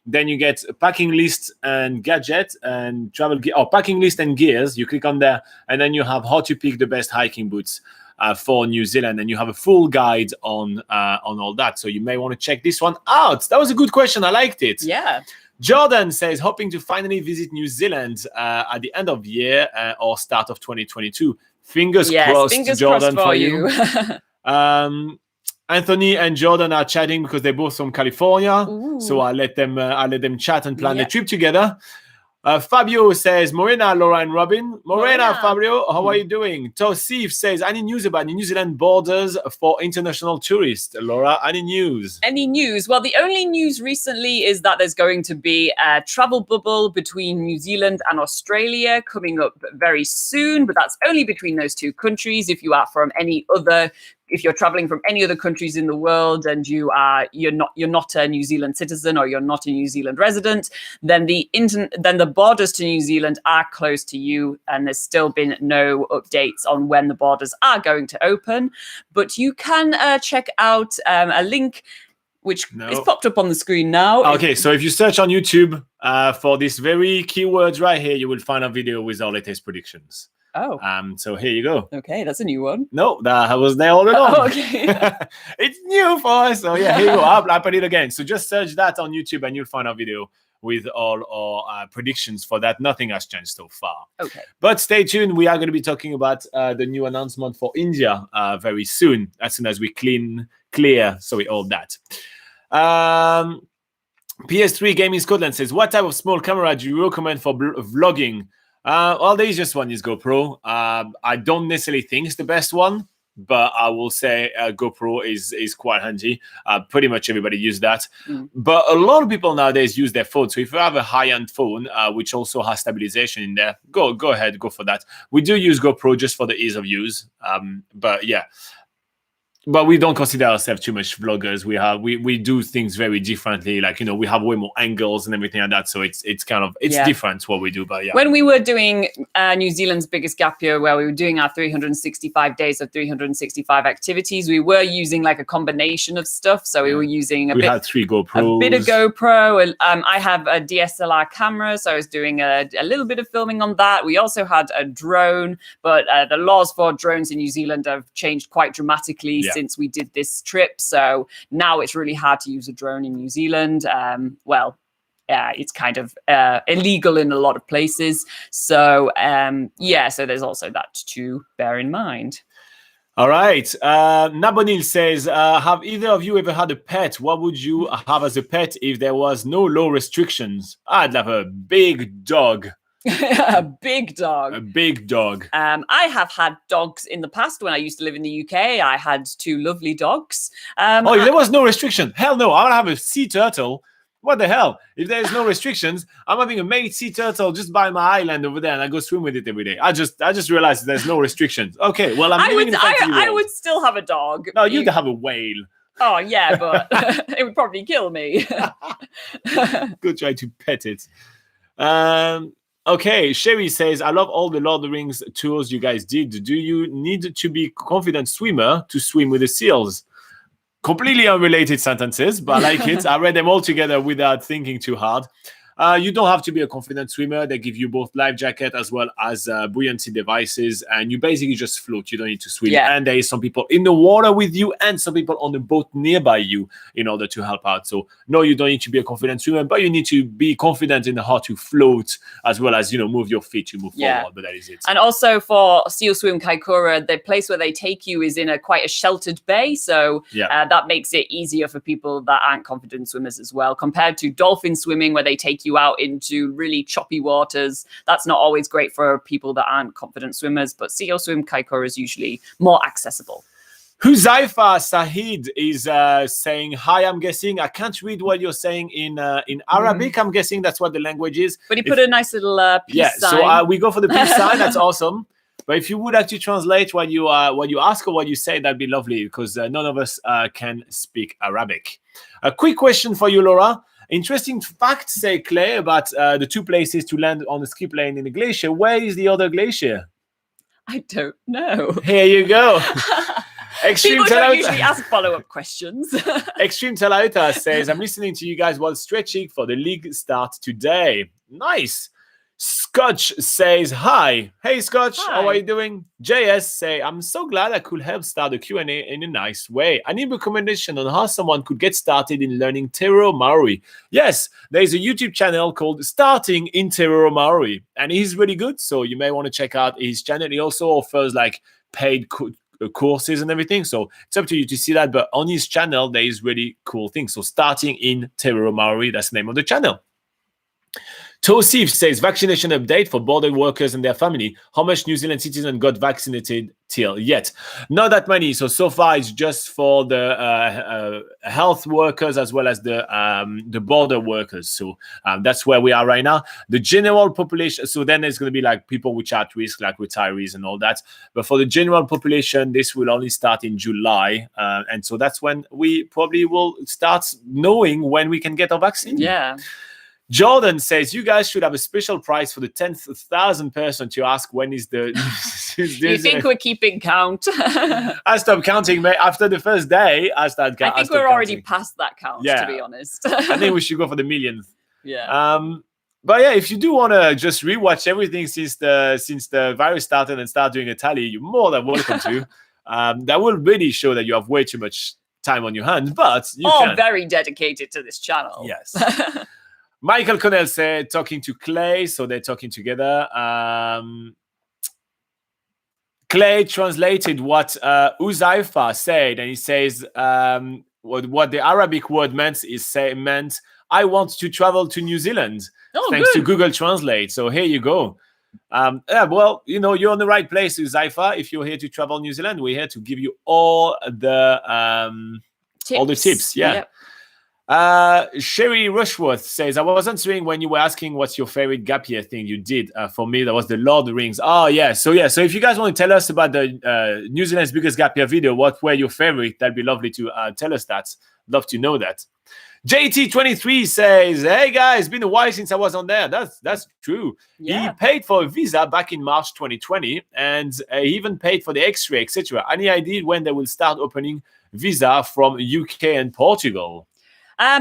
Speaker 1: then you get a packing list and gadget and travel gear, or packing list and gears. You click on there, and then you have how to pick the best hiking boots for New Zealand, and you have a full guide on all that. So you may want to check this one out. That was a good question. I liked it.
Speaker 2: Yeah.
Speaker 1: Jordan says, hoping to finally visit New Zealand at the end of the year or start of 2022. Fingers crossed, Jordan,
Speaker 2: crossed for you.
Speaker 1: Anthony and Jordan are chatting because they're both from California.
Speaker 2: Ooh.
Speaker 1: So I'll let them chat and plan the trip together. Fabio says, Morena, Laura, and Robin. Morena, Fabio, how are you doing? Tosif says, any news about New Zealand borders for international tourists? Laura, any news?
Speaker 2: Any news? Well, the only news recently is that there's going to be a travel bubble between New Zealand and Australia coming up very soon, but that's only between those two countries. If you're traveling from any other countries in the world and you're not a New Zealand citizen or you're not a New Zealand resident, then the borders to New Zealand are closed to you, and there's still been no updates on when the borders are going to open. But you can check out a link which is popped up on the screen now.
Speaker 1: Okay, so if you search on YouTube for these very keywords right here, you will find a video with our latest predictions.
Speaker 2: Oh.
Speaker 1: So here you go.
Speaker 2: Okay, that's a new one.
Speaker 1: No, that was there all along.
Speaker 2: Oh, okay.
Speaker 1: It's new for us. So yeah, here you go. I'll put it again. So just search that on YouTube and you'll find our video with all our predictions for that. Nothing has changed so far.
Speaker 2: Okay.
Speaker 1: But stay tuned. We are going to be talking about the new announcement for India very soon as we clear all that. PS3 Gaming Scotland says, what type of small camera do you recommend for vlogging? Well, the easiest one is GoPro. I don't necessarily think it's the best one, but I will say GoPro is quite handy. Pretty much everybody uses that. But a lot of people nowadays use their phone. So if you have a high-end phone, which also has stabilization in there, go ahead, go for that. We do use GoPro just for the ease of use. But yeah. But we don't consider ourselves too much vloggers. We do things very differently. Like, we have way more angles and everything like that. So it's different what we do. But yeah.
Speaker 2: When we were doing New Zealand's biggest gap year, where we were doing our 365 days of 365 activities, we were using like a combination of stuff. So we were using
Speaker 1: we had 3 GoPros.
Speaker 2: A bit of GoPro. I have a DSLR camera, so I was doing a little bit of filming on that. We also had a drone, but the laws for drones in New Zealand have changed quite dramatically since we did this trip. So now it's really hard to use a drone in New Zealand. Well, it's kind of illegal in a lot of places. So so there's also that to bear in mind.
Speaker 1: All right. Nabonil says, have either of you ever had a pet? What would you have as a pet if there was no law restrictions? I'd have a big dog.
Speaker 2: A big dog.
Speaker 1: A big dog.
Speaker 2: I have had dogs in the past. When I used to live in the UK, I had 2 lovely dogs.
Speaker 1: If there was no restriction, hell no, I would have a sea turtle. What the hell? If there's no restrictions, I'm having a mate sea turtle just by my island over there, and I go swim with it every day. I just realized there's no restrictions. Okay, well,
Speaker 2: I would still have a dog.
Speaker 1: No, you'd have a whale.
Speaker 2: Oh yeah, but it would probably kill me.
Speaker 1: Go try to pet it. Okay, Sherry says, I love all the Lord of the Rings tours you guys did. Do you need to be confident swimmer to swim with the seals? Completely unrelated sentences, but I like it. I read them all together without thinking too hard. You don't have to be a confident swimmer. They give you both life jacket as well as buoyancy devices, and you basically just float. You don't need to swim.
Speaker 2: Yeah.
Speaker 1: And there is some people in the water with you and some people on the boat nearby you in order to help out. So no, you don't need to be a confident swimmer, but you need to be confident in how to float as well as, move your feet to move forward. But that is it.
Speaker 2: And also for Seal Swim Kaikoura, the place where they take you is in quite a sheltered bay. So that makes it easier for people that aren't confident swimmers as well, compared to dolphin swimming where they take you out into really choppy waters. That's not always great for people that aren't confident swimmers, but Seal Swim Kaikoura is usually more accessible.
Speaker 1: Huzaifa Sahid is saying, hi, I'm guessing. I can't read what you're saying in Arabic. I'm guessing that's what the language is.
Speaker 2: But he put a nice little peace sign.
Speaker 1: So we go for the peace sign. That's awesome. But if you would actually translate what you ask or what you say, that'd be lovely, because none of us can speak Arabic. A quick question for you, Laura. Interesting fact, say Clay, about the 2 places to land on the skip lane in the glacier. Where is the other glacier?
Speaker 2: I don't know.
Speaker 1: Here you go.
Speaker 2: People don't usually ask follow-up questions.
Speaker 1: Extreme Talauta says, I'm listening to you guys while stretching for the league start today. Nice. Scotch says, hi. Hey, Scotch.
Speaker 2: Hi.
Speaker 1: How are you doing? JS say, I'm so glad I could help start the Q&A in a nice way. I need recommendation on how someone could get started in learning Te Reo Maori. Yes, there is a YouTube channel called Starting in Te Reo Maori, and he's really good, so you may want to check out his channel. He also offers paid courses and everything, so it's up to you to see that, but on his channel, there is really cool things. So Starting in Te Reo Maori, that's the name of the channel. Tosif says, vaccination update for border workers and their family. How much New Zealand citizens got vaccinated till yet? Not that many. So far, it's just for the health workers as well as the border workers. So that's where we are right now. The general population, so then there's going to be people which are at risk, like retirees and all that. But for the general population, this will only start in July. And so that's when we probably will start knowing when we can get our vaccine.
Speaker 2: Yeah.
Speaker 1: Jordan says, you guys should have a special prize for the 10,000th person to ask when is the...
Speaker 2: You think we're keeping count?
Speaker 1: I stopped counting, mate. After the first day, I started counting.
Speaker 2: I think we're already past that count, to be honest.
Speaker 1: I think we should go for the millionth.
Speaker 2: Yeah.
Speaker 1: But yeah, if you do want to just rewatch everything since the virus started and start doing a tally, you're more than welcome to. That will really show that you have way too much time on your hands, but you can.
Speaker 2: Very dedicated to this channel.
Speaker 1: Yes. Michael Connell said, talking to Clay, so they're talking together. Clay translated what Uzaifa said, and he says what the Arabic word meant, I want to travel to New Zealand, thanks to Google Translate. So here you go. Well, you're in the right place, Uzaifa. If you're here to travel New Zealand, we're here to give you all the tips. Yeah. Yep. Sherry Rushworth says, I was answering when you were asking what's your favorite gap year thing you did. For me, that was the Lord of the Rings. Oh, yeah. So if you guys want to tell us about the New Zealand's biggest gap year video, what were your favorite? That'd be lovely to tell us that. Love to know that. JT23 says, hey guys, it's been a while since I was on there. That's true. Yeah. He paid for a visa back in March 2020, and he even paid for the X-ray, etc. Any idea when they will start opening visa from UK and Portugal?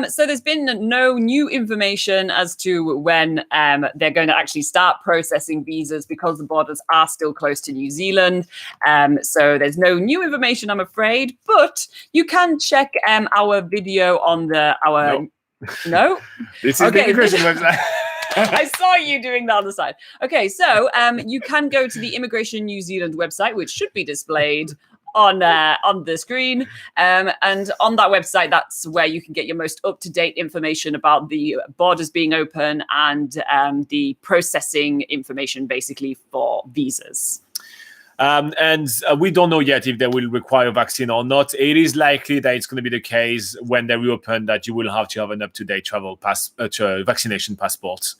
Speaker 2: So there's been no new information as to when they're going to actually start processing visas, because the borders are still closed to New Zealand. So there's no new information, I'm afraid. But you can check our video on our No.
Speaker 1: This is the immigration website.
Speaker 2: I saw you doing that on the side. Okay, so you can go to the Immigration New Zealand website, which should be displayed on the screen. And on that website, that's where you can get your most up-to-date information about the borders being open and the processing information, basically, for visas.
Speaker 1: And we don't know yet if they will require a vaccine or not. It is likely that it's going to be the case when they reopen that you will have to have an up-to-date travel vaccination passport,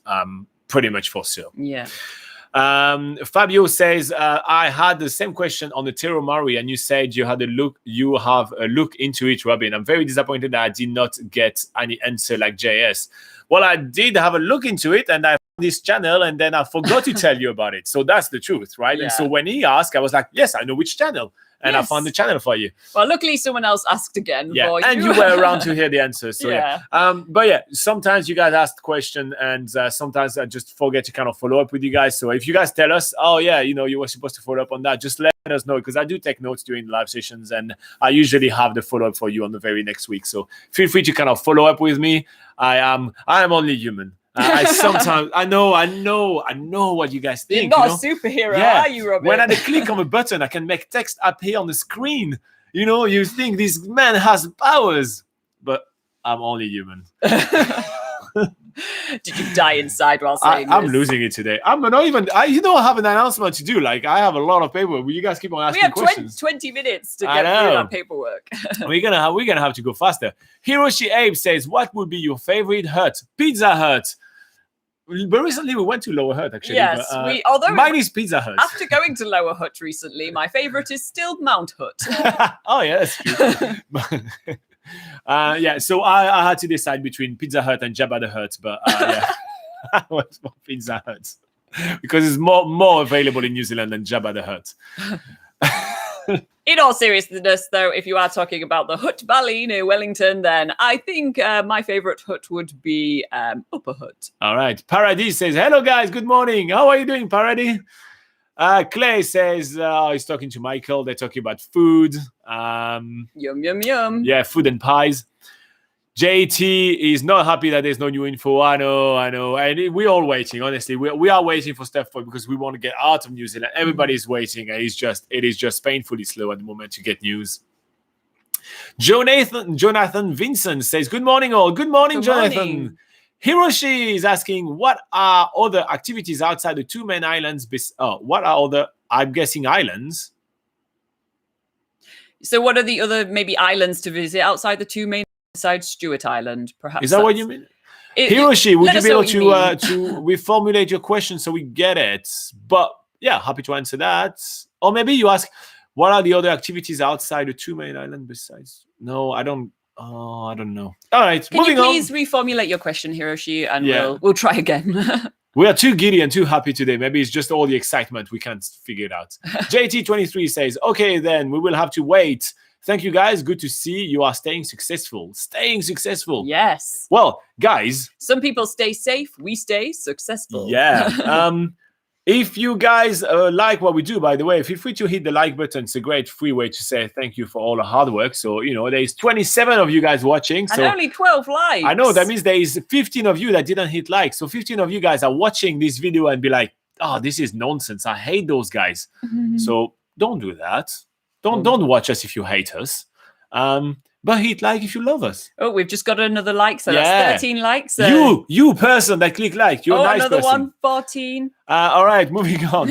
Speaker 1: pretty much for sure.
Speaker 2: Yeah.
Speaker 1: Fabio says, I had the same question on the Tero Mari, and you said you have a look into it, Robin. I'm very disappointed that I did not get any answer like JS. Well, I did have a look into it, and I found this channel, and then I forgot to tell you about it. So that's the truth, right? Yeah. And so when he asked, I was like, yes, I know which channel. And I found the channel for you.
Speaker 2: Well, luckily someone else asked again.
Speaker 1: Yeah,
Speaker 2: for
Speaker 1: and you were around to hear the answer. So
Speaker 2: yeah.
Speaker 1: But yeah, sometimes you guys ask the question, and sometimes I just forget to kind of follow up with you guys. So if you guys tell us, oh yeah, you were supposed to follow up on that, just let us know, because I do take notes during live sessions, and I usually have the follow up for you on the very next week. So feel free to kind of follow up with me. I am only human. I sometimes I know what you guys think.
Speaker 2: You're not a superhero, are you, Robin?
Speaker 1: When I click on a button, I can make text appear on the screen. You think this man has powers, but I'm only human.
Speaker 2: Did you die inside while saying
Speaker 1: I'm
Speaker 2: this?
Speaker 1: losing it today. I'm not even. I have an announcement to do. Like, I have a lot of paperwork. You guys keep on asking questions.
Speaker 2: 20 minutes to get through that paperwork.
Speaker 1: we're gonna have to go faster. Hiroshi Abe says, "What would be your favorite hut?" Pizza Hut. But recently we went to Lower Hut, actually.
Speaker 2: Yes,
Speaker 1: but,
Speaker 2: although
Speaker 1: mine is Pizza Hut.
Speaker 2: After going to Lower Hut recently, my favorite is still Mount Hut.
Speaker 1: Oh yeah, that's cute. So I had to decide between Pizza Hut and Jabba the Hutt, but I went for Pizza Hut because it's more available in New Zealand than Jabba the Hutt.
Speaker 2: In all seriousness, though, if you are talking about the Hutt Valley near Wellington, then I think my favourite hut would be Upper Hut.
Speaker 1: All right. Paradis says, hello, guys. Good morning. How are you doing, Paradis? Clay says, he's talking to Michael. They're talking about food.
Speaker 2: Yum, yum, yum.
Speaker 1: Yeah, food and pies. JT is not happy that there's no new info. I know. And we're all waiting, honestly. We are waiting for stuff because we want to get out of New Zealand. Everybody's waiting, and it is just painfully slow at the moment to get news. Jonathan Vincent says, good morning, all. Good morning, Jonathan.
Speaker 2: Morning.
Speaker 1: Hiroshi is asking, what are other activities outside the two main islands? What are other, I'm guessing, islands?
Speaker 2: So what are the other maybe islands to visit outside the two main? Besides Stewart Island, perhaps.
Speaker 1: Is that what you mean? Hiroshi, would you be able to reformulate your question so we get it? But yeah, happy to answer that. Or maybe you ask, what are the other activities outside the two main islands besides? No, I don't. I don't know. All right,
Speaker 2: Can you please reformulate your question, Hiroshi, and we'll try again.
Speaker 1: We are too giddy and too happy today. Maybe it's just all the excitement. We can't figure it out. JT23 says, okay, then we will have to wait. Thank you, guys. Good to see you are staying successful. Staying successful.
Speaker 2: Yes.
Speaker 1: Well, guys.
Speaker 2: Some people stay safe. We stay successful.
Speaker 1: Yeah. If you guys like what we do, by the way, feel free to hit the like button. It's a great free way to say thank you for all the hard work. So, there's 27 of you guys watching.
Speaker 2: And only 12 likes.
Speaker 1: I know. That means there is 15 of you that didn't hit like. So 15 of you guys are watching this video and be like, oh, this is nonsense. I hate those guys. Mm-hmm. So don't do that. Don't watch us if you hate us. But hit like if you love us.
Speaker 2: Oh, we've just got another like, so that's 13 likes.
Speaker 1: You person that click like, you're a nice
Speaker 2: another
Speaker 1: person.
Speaker 2: One, 14.
Speaker 1: All right, moving on.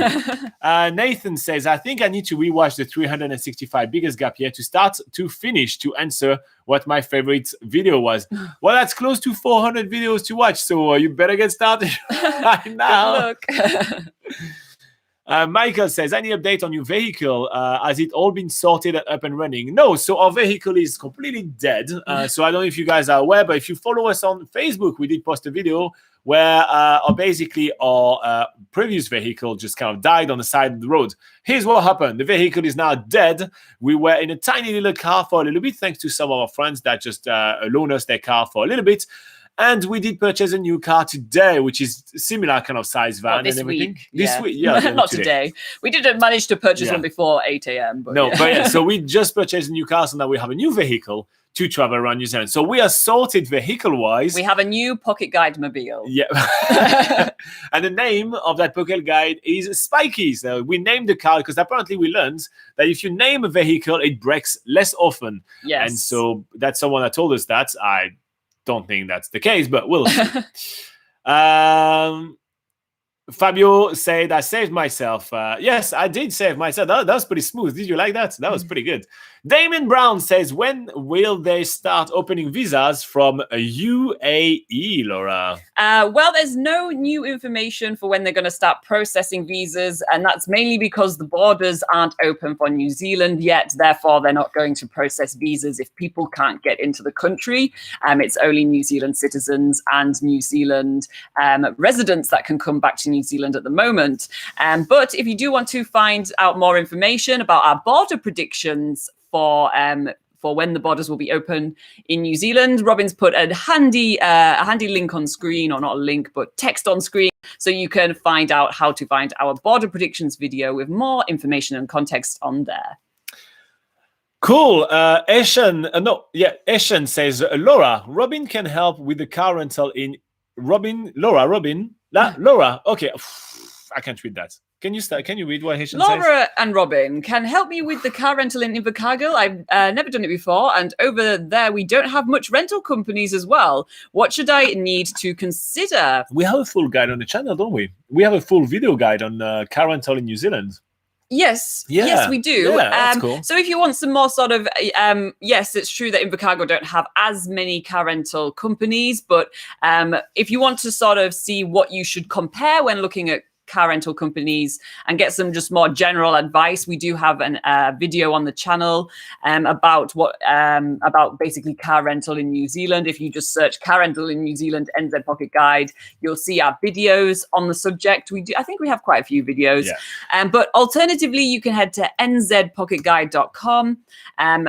Speaker 1: Nathan says, I think I need to rewatch the 365 biggest gap year to start to finish to answer what my favorite video was. Well, that's close to 400 videos to watch, so you better get started right now.
Speaker 2: Good luck.
Speaker 1: Michael says, any update on your vehicle? Has it all been sorted and up and running? No, so our vehicle is completely dead. So I don't know if you guys are aware, but if you follow us on Facebook, we did post a video where basically our previous vehicle just kind of died on the side of the road. Here's what happened. The vehicle is now dead. We were in a tiny little car for a little bit, thanks to some of our friends that just loaned us their car for a little bit. And we did purchase a new car today, which is similar kind of size van and everything.
Speaker 2: This week, yeah. Not today. We didn't manage to purchase one before 8 a.m.
Speaker 1: So we just purchased a new car, so now we have a new vehicle to travel around New Zealand. So we are sorted vehicle-wise.
Speaker 2: We have a new pocket guide mobile.
Speaker 1: Yeah. And the name of that pocket guide is Spiky. So we named the car because apparently we learned that if you name a vehicle, it breaks less often.
Speaker 2: Yes.
Speaker 1: And so that's someone that told us that. I don't think that's the case, but we'll see. Fabio said, I saved myself. Yes, I did save myself. That was pretty smooth. Did you like that? That was pretty good. Damien Brown says, when will they start opening visas from UAE, Laura?
Speaker 2: Well, there's no new information for when they're going to start processing visas, and that's mainly because the borders aren't open for New Zealand yet. Therefore, they're not going to process visas if people can't get into the country. It's only New Zealand citizens and New Zealand residents that can come back to New Zealand at the moment. But if you do want to find out more information about our border predictions for when the borders will be open in New Zealand, Robin's put a handy link on screen, or not a link, but text on screen, so you can find out how to find our border predictions video with more information and context on there.
Speaker 1: Cool. Eshan says, Laura, Robin can help with the car rental in Laura. Okay, I can't read that. Can you start? Can you read what Heshan says?
Speaker 2: Laura and Robin can help me with the car rental in Invercargill. I've never done it before, and over there we don't have much rental companies as well. What should I need to consider?
Speaker 1: We have a full guide on the channel, don't we? We have a full video guide on car rental in New Zealand.
Speaker 2: Yes, yes, we do.
Speaker 1: Yeah, that's cool.
Speaker 2: So if you want some more sort of, yes, it's true that Invercargill don't have as many car rental companies, but if you want to sort of see what you should compare when looking at car rental companies and get some just more general advice, we do have a video on the channel about basically car rental in New Zealand. If you just search car rental in New Zealand NZ Pocket Guide, you'll see our videos on the subject. I think we have quite a few videos. Yeah. But alternatively, you can head to nzpocketguide.com,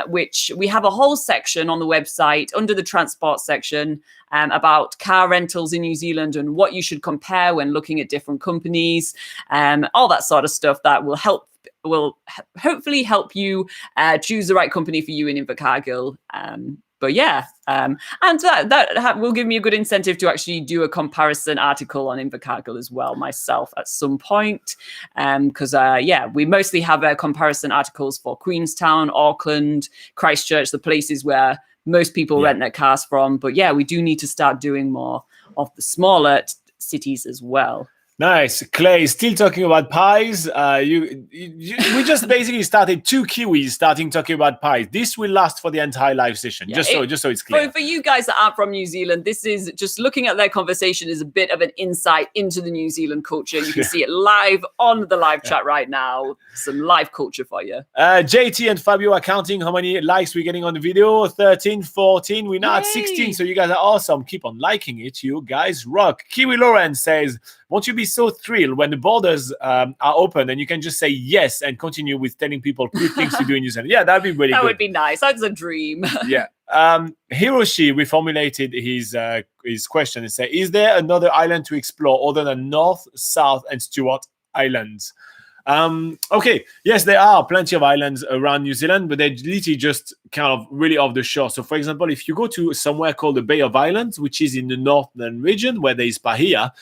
Speaker 2: which we have a whole section on the website under the transport section about car rentals in New Zealand and what you should compare when looking at different companies, all that sort of stuff that will hopefully help you choose the right company for you in Invercargill. But yeah, and that will give me a good incentive to actually do a comparison article on Invercargill as well myself at some point. Because we mostly have comparison articles for Queenstown, Auckland, Christchurch, the places where most people rent their cars from. But yeah, we do need to start doing more of the smaller cities as well.
Speaker 1: Nice. Clay, still talking about pies. We just basically started two Kiwis starting talking about pies. This will last for the entire live session, just so it's clear.
Speaker 2: For you guys that aren't from New Zealand, this is just looking at their conversation is a bit of an insight into the New Zealand culture. You can see it live on the live chat right now. Some live culture for you.
Speaker 1: JT and Fabio are counting how many likes we're getting on the video. 13, 14. We're now at 16, so you guys are awesome. Keep on liking it. You guys rock. Kiwi Lauren says, won't you be so thrilled when the borders are open and you can just say yes and continue with telling people good things to do in New Zealand? Yeah, that'd be really good.
Speaker 2: That would be nice. That's a dream.
Speaker 1: Yeah. Hiroshi reformulated his question and said, is there another island to explore other than North, South, and Stewart Islands? Okay, yes, there are plenty of islands around New Zealand, but they're literally just kind of really off the shore. So, for example, if you go to somewhere called the Bay of Islands, which is in the northern region where there is Bahia,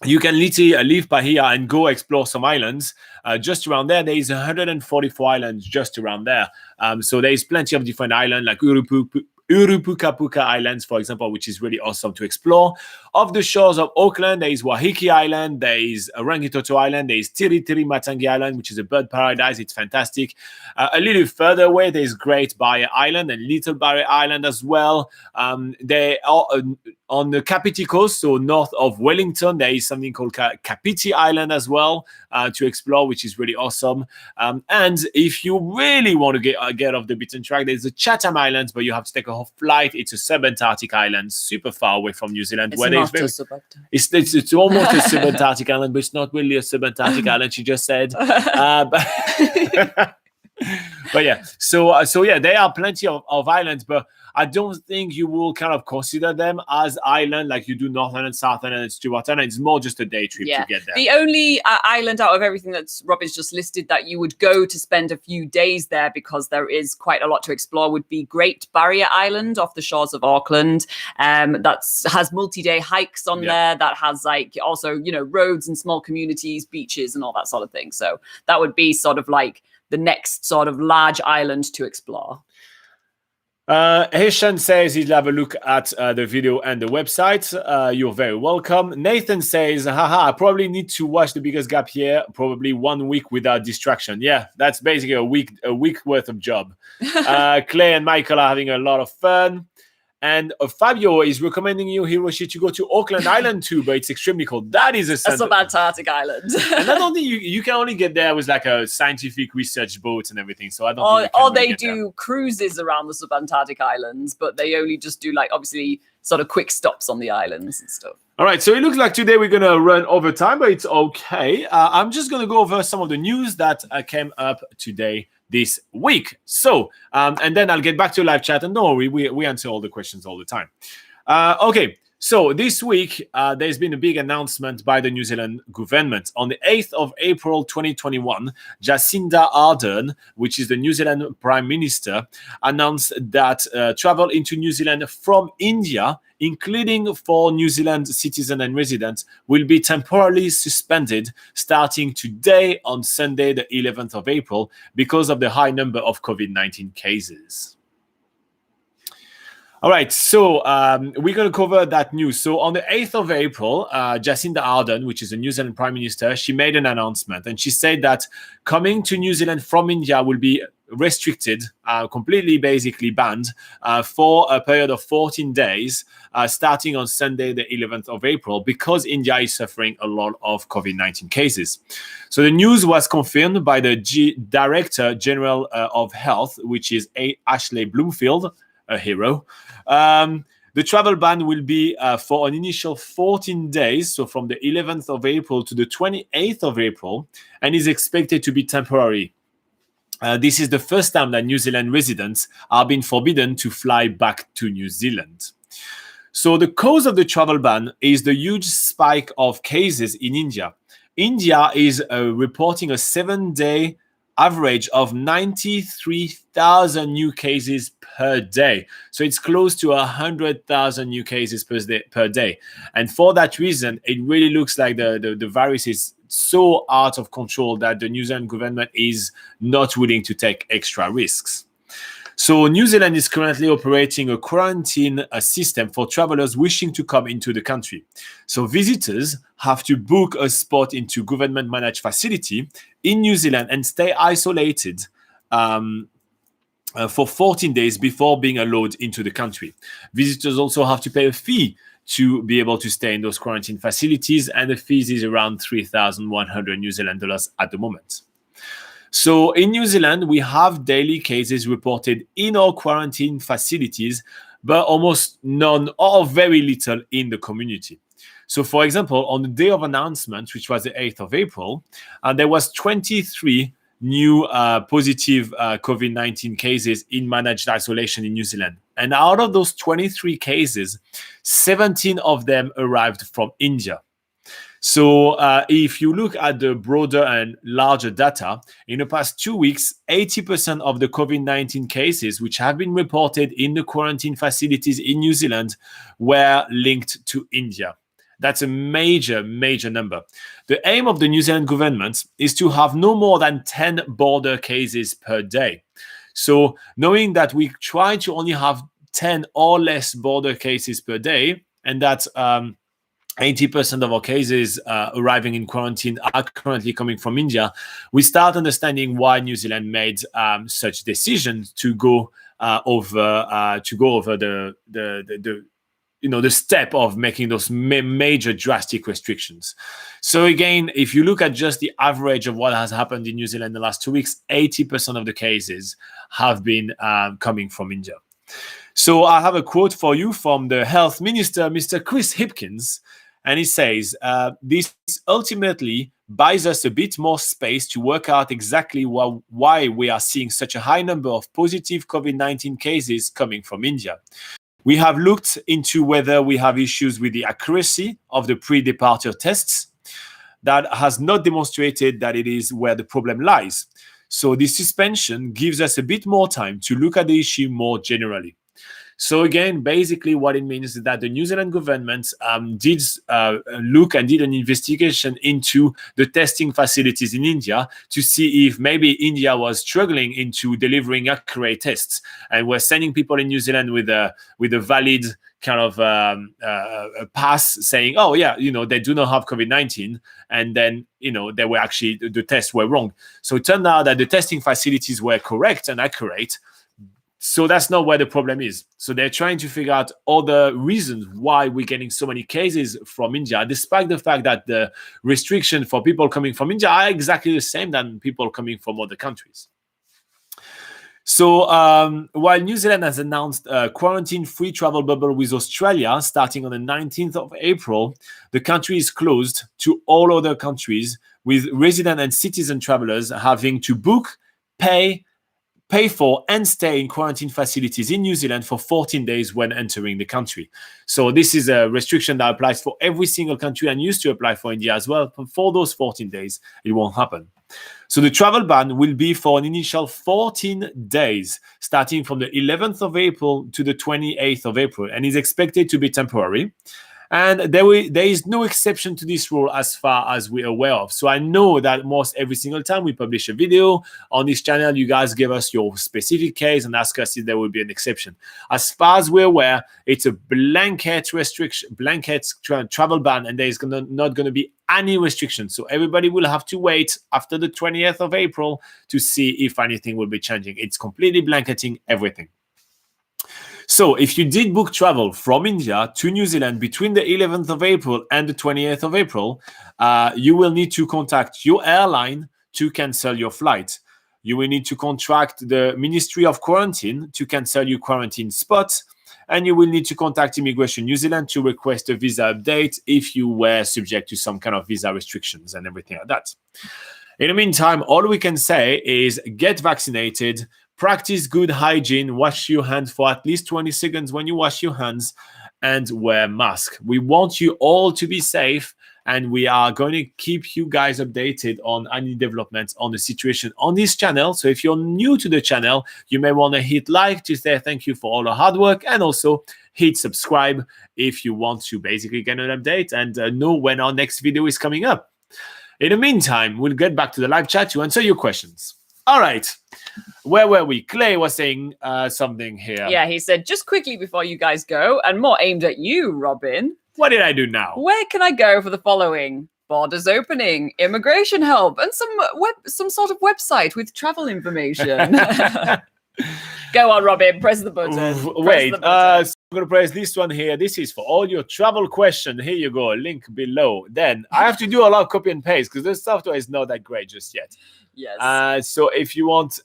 Speaker 1: you can literally leave Bahia and go explore some islands. Just around there is 144 islands just around there. So there is plenty of different islands like Urupukapuka Islands, for example, which is really awesome to explore. Off the shores of Auckland, there is Wahiki Island, there is Rangitoto Island, there is Tiritiri Matangi Island, which is a bird paradise. It's fantastic. A little further away, there is Great Barrier Island and Little Barrier Island as well. They are on the Kapiti Coast, so north of Wellington, there is something called Kapiti Island as well to explore, which is really awesome. And if you really want to get off the beaten track, there's the Chatham Islands, but you have to take a whole flight. It's a subantarctic island, super far away from New Zealand. It's almost a subantarctic island, but it's not really a subantarctic island, she just said. But yeah, so yeah, there are plenty of islands, but I don't think you will kind of consider them as island like you do Northern and Southern and Stewart Island. It's more just a day trip to get there.
Speaker 2: The only island out of everything that Robin's just listed that you would go to spend a few days there, because there is quite a lot to explore, would be Great Barrier Island off the shores of Auckland. That has multi-day hikes on there. That has like also, you know, roads and small communities, beaches and all that sort of thing. So that would be sort of like the next sort of large island to explore.
Speaker 1: Heshan says he'll have a look at the video and the website. You're very welcome. Nathan says, haha, I probably need to watch The Biggest Gap here, probably 1 week without distraction. Yeah, that's basically a week worth of job. Clay and Michael are having a lot of fun. And Fabio is recommending you, Hiroshi, to go to Auckland Island too, but it's extremely cold. That is a
Speaker 2: subantarctic island.
Speaker 1: And I don't think you can only get there with like a scientific research boat and everything. So I don't think
Speaker 2: or they do cruises around the subantarctic islands, but they only just do like obviously sort of quick stops on the islands and stuff.
Speaker 1: All right, so it looks like today we're going to run over time, but it's okay. I'm just going to go over some of the news that came up today this week. So, and then I'll get back to live chat. And don't worry, we answer all the questions all the time. Okay, so this week, there's been a big announcement by the New Zealand government. On the 8th of April 2021, Jacinda Ardern, which is the New Zealand Prime Minister, announced that travel into New Zealand from India, including for New Zealand citizens and residents, will be temporarily suspended starting today on Sunday, the 11th of April, because of the high number of COVID-19 cases. All right, so we're going to cover that news. So on the 8th of April, Jacinda Ardern, which is the New Zealand Prime Minister, she made an announcement, and she said that coming to New Zealand from India will be restricted, completely basically banned for a period of 14 days, starting on Sunday, the 11th of April, because India is suffering a lot of COVID-19 cases. So the news was confirmed by the Director General of Health, which is Ashley Bloomfield, a hero. The travel ban will be for an initial 14 days, so from the 11th of April to the 28th of April, and is expected to be temporary. This is the first time that New Zealand residents are being forbidden to fly back to New Zealand. So the cause of the travel ban is the huge spike of cases in India. India is reporting a 7-day average of 93,000 new cases per day. So it's close to 100,000 new cases per day. And for that reason, it really looks like the virus is so out of control that the New Zealand government is not willing to take extra risks. So New Zealand is currently operating a quarantine system for travelers wishing to come into the country. So visitors have to book a spot into government-managed facility in New Zealand and stay isolated for 14 days before being allowed into the country. Visitors also have to pay a fee to be able to stay in those quarantine facilities, and the fees is around 3,100 New Zealand dollars at the moment. So in New Zealand, we have daily cases reported in our quarantine facilities, but almost none or very little in the community. So for example, on the day of announcement, which was the 8th of April, there was 23 new positive COVID-19 cases in managed isolation in New Zealand. And out of those 23 cases, 17 of them arrived from India. So if you look at the broader and larger data, in the past 2 weeks, 80% of the COVID-19 cases which have been reported in the quarantine facilities in New Zealand were linked to India. That's a major, major number. The aim of the New Zealand government is to have no more than 10 border cases per day. So knowing that we try to only have 10 or less border cases per day, and that 80% of our cases arriving in quarantine are currently coming from India, we start understanding why New Zealand made such decisions to go over the step of making those major drastic restrictions. So again, if you look at just the average of what has happened in New Zealand in the last 2 weeks, 80% of the cases have been coming from India. So I have a quote for you from the Health Minister, Mr. Chris Hipkins. And he says, this ultimately buys us a bit more space to work out exactly why we are seeing such a high number of positive COVID-19 cases coming from India. We have looked into whether we have issues with the accuracy of the pre-departure tests. That has not demonstrated that it is where the problem lies. So this suspension gives us a bit more time to look at the issue more generally. So again, basically what it means is that the New Zealand government did look and did an investigation into the testing facilities in India to see if maybe India was struggling into delivering accurate tests, and were sending people in New Zealand with a valid kind of a pass saying, oh yeah, they do not have COVID-19, and then they were actually, the tests were wrong. So it turned out that the testing facilities were correct and accurate. So that's not where the problem is. So they're trying to figure out all the reasons why we're getting so many cases from India, despite the fact that the restriction for people coming from India are exactly the same than people coming from other countries. So while New Zealand has announced a quarantine-free travel bubble with Australia starting on the 19th of April, the country is closed to all other countries, with resident and citizen travelers having to book, pay for and stay in quarantine facilities in New Zealand for 14 days when entering the country. So this is a restriction that applies for every single country and used to apply for India as well. But for those 14 days, it won't happen. So the travel ban will be for an initial 14 days, starting from the 11th of April to the 28th of April, and is expected to be temporary. And there is no exception to this rule as far as we're aware of. So I know that most every single time we publish a video on this channel, you guys give us your specific case and ask us if there will be an exception. As far as we're aware, it's a blanket restriction, blanket travel ban, and there's not going to be any restrictions. So everybody will have to wait after the 20th of April to see if anything will be changing. It's completely blanketing everything. So if you did book travel from India to New Zealand between the 11th of April and the 28th of April, you will need to contact your airline to cancel your flight. You will need to contact the Ministry of Quarantine to cancel your quarantine spot. And you will need to contact Immigration New Zealand to request a visa update if you were subject to some kind of visa restrictions and everything like that. In the meantime, all we can say is get vaccinated, practice good hygiene, wash your hands for at least 20 seconds when you wash your hands, and wear mask. We want you all to be safe, and we are going to keep you guys updated on any developments on the situation on this channel. So if you're new to the channel, you may want to hit like to say thank you for all the hard work, and also hit subscribe if you want to basically get an update and know when our next video is coming up. In the meantime, we'll get back to the live chat to answer your questions. All right. Where were we? Clay was saying something here.
Speaker 2: Yeah, he said, just quickly before you guys go, and more aimed at you, Robin.
Speaker 1: What did I do now?
Speaker 2: Where can I go for the following? Borders opening, immigration help, and some sort of website with travel information. Go on, Robin. Press the button.
Speaker 1: Wait, so I'm going to press this one here. This is for all your travel questions. Here you go. Link below. Then I have to do a lot of copy and paste because the software is not that great just yet.
Speaker 2: Yes.
Speaker 1: So if you want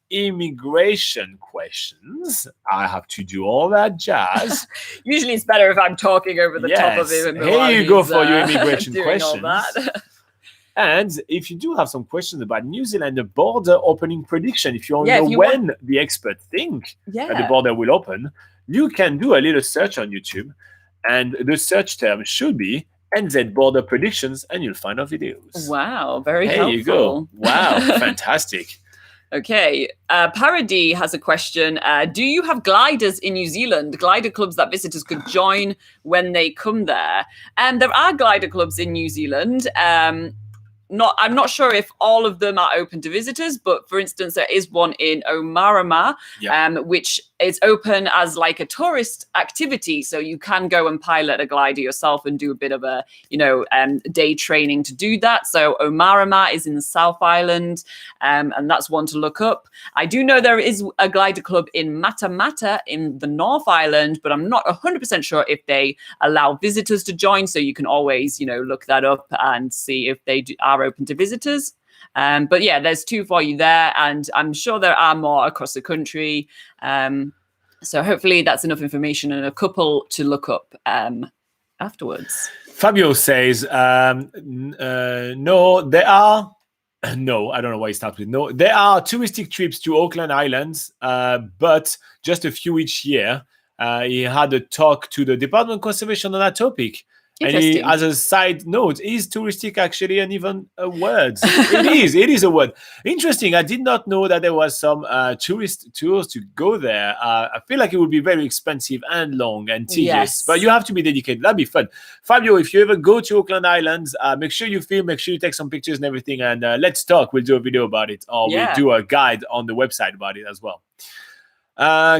Speaker 1: immigration questions, I have to do all that jazz.
Speaker 2: Usually it's better if I'm talking over the top of him.
Speaker 1: Here you go for your immigration questions.
Speaker 2: All that.
Speaker 1: And if you do have some questions about New Zealand, the border opening prediction, if you want to know when the experts think that the border will open, you can do a little search on YouTube. And the search term should be NZ border predictions, and you'll find our videos.
Speaker 2: Wow, very helpful.
Speaker 1: There you go. Wow, fantastic.
Speaker 2: Okay, Parody has a question. Do you have gliders in New Zealand, glider clubs that visitors could join when they come there? And there are glider clubs in New Zealand. I'm not sure if all of them are open to visitors, but for instance, there is one in Omarama, which is open as like a tourist activity. So you can go and pilot a glider yourself and do a bit of a, day training to do that. So Omarama is in the South Island, and that's one to look up. I do know there is a glider club in Matamata in the North Island, but I'm not 100% sure if they allow visitors to join. So you can always, look that up and see if they are open to visitors. But yeah, there's two for you there, and I'm sure there are more across the country. So hopefully that's enough information and a couple to look up. afterwards.
Speaker 1: Fabio says, no, there are. No, I don't know why he starts with no. There are touristic trips to Auckland Islands, but just a few each year. He had a talk to the Department of Conservation on that topic. And he, as a side note, is touristic actually and even a word? It is a word. Interesting. I did not know that there was some tourist tours to go there. I feel like it would be very expensive and long and tedious, but you have to be dedicated. That'd be fun. Fabio, if you ever go to Auckland Islands, make sure you film, make sure you take some pictures and everything, and let's talk. We'll do a video about it, or we'll do a guide on the website about it as well.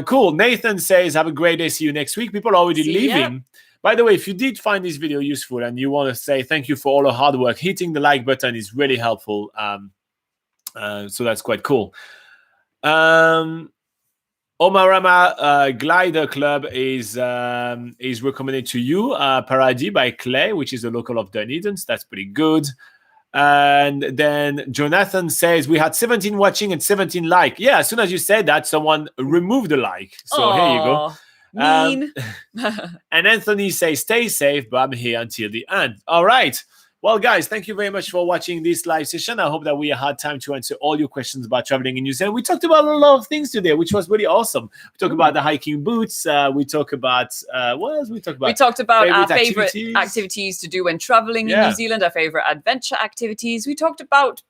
Speaker 1: Cool. Nathan says, have a great day. See you next week. People are already leaving. By the way, if you did find this video useful and you want to say thank you for all the hard work, hitting the like button is really helpful. So that's quite cool. Omarama Glider Club is recommended to you. Paradis by Clay, which is a local of Dunedin. So that's pretty good. And then Jonathan says, we had 17 watching and 17 like. Yeah, as soon as you said that, someone removed the like. So here you go.
Speaker 2: Mean.
Speaker 1: And Anthony says, stay safe, but I'm here until the end. All right. Well, guys, thank you very much for watching this live session. I hope that we had time to answer all your questions about traveling in New Zealand. We talked about a lot of things today, which was really awesome. We talked about the hiking boots. We talked about, what else we talked about?
Speaker 2: We talked about our favorite activities to do when traveling in New Zealand, our favorite adventure activities. We talked about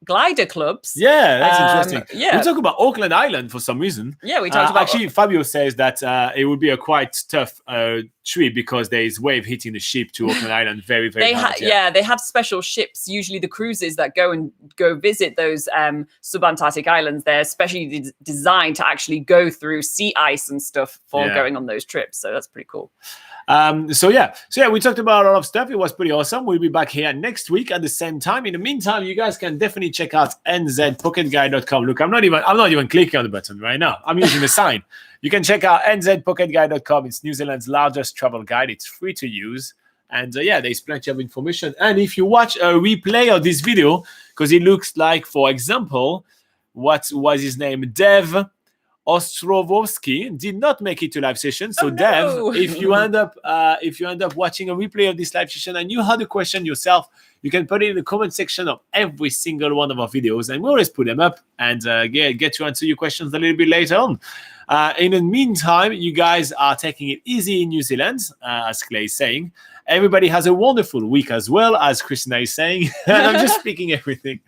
Speaker 2: glider clubs.
Speaker 1: Yeah, that's interesting. We talk about Auckland Island for some reason.
Speaker 2: Yeah, we talked about...
Speaker 1: Actually, Fabio says that it would be a quite tough trip because there is wave hitting the ship to Auckland Island very, very hard.
Speaker 2: They have special ships, usually the cruises that go visit those subantarctic islands. They're specially designed to actually go through sea ice and stuff for going on those trips. So that's pretty cool.
Speaker 1: So we talked about a lot of stuff. It was pretty awesome. We'll be back here next week at the same time. In the meantime, you guys can definitely check out nzpocketguide.com. Look, I'm not even clicking on the button right now. I'm using the sign. You can check out nzpocketguide.com. It's New Zealand's largest travel guide. It's free to use. And there's plenty of information. And if you watch a replay of this video, because it looks like, for example, what was his name? Dev Ostrovsky did not make it to live session. So Dev, if you end up watching a replay of this live session and you had a question yourself, you can put it in the comment section of every single one of our videos, and we always put them up and get to answer your questions a little bit later on. In the meantime, you guys are taking it easy in New Zealand, as Clay is saying. Everybody has a wonderful week as well, as Christina is saying. And I'm just speaking everything.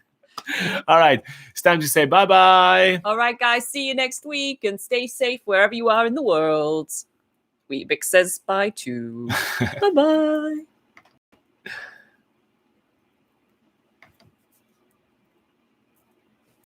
Speaker 1: All right, it's time to say bye-bye.
Speaker 2: All right, guys, see you next week and stay safe wherever you are in the world. Weebick says bye too. Bye-bye.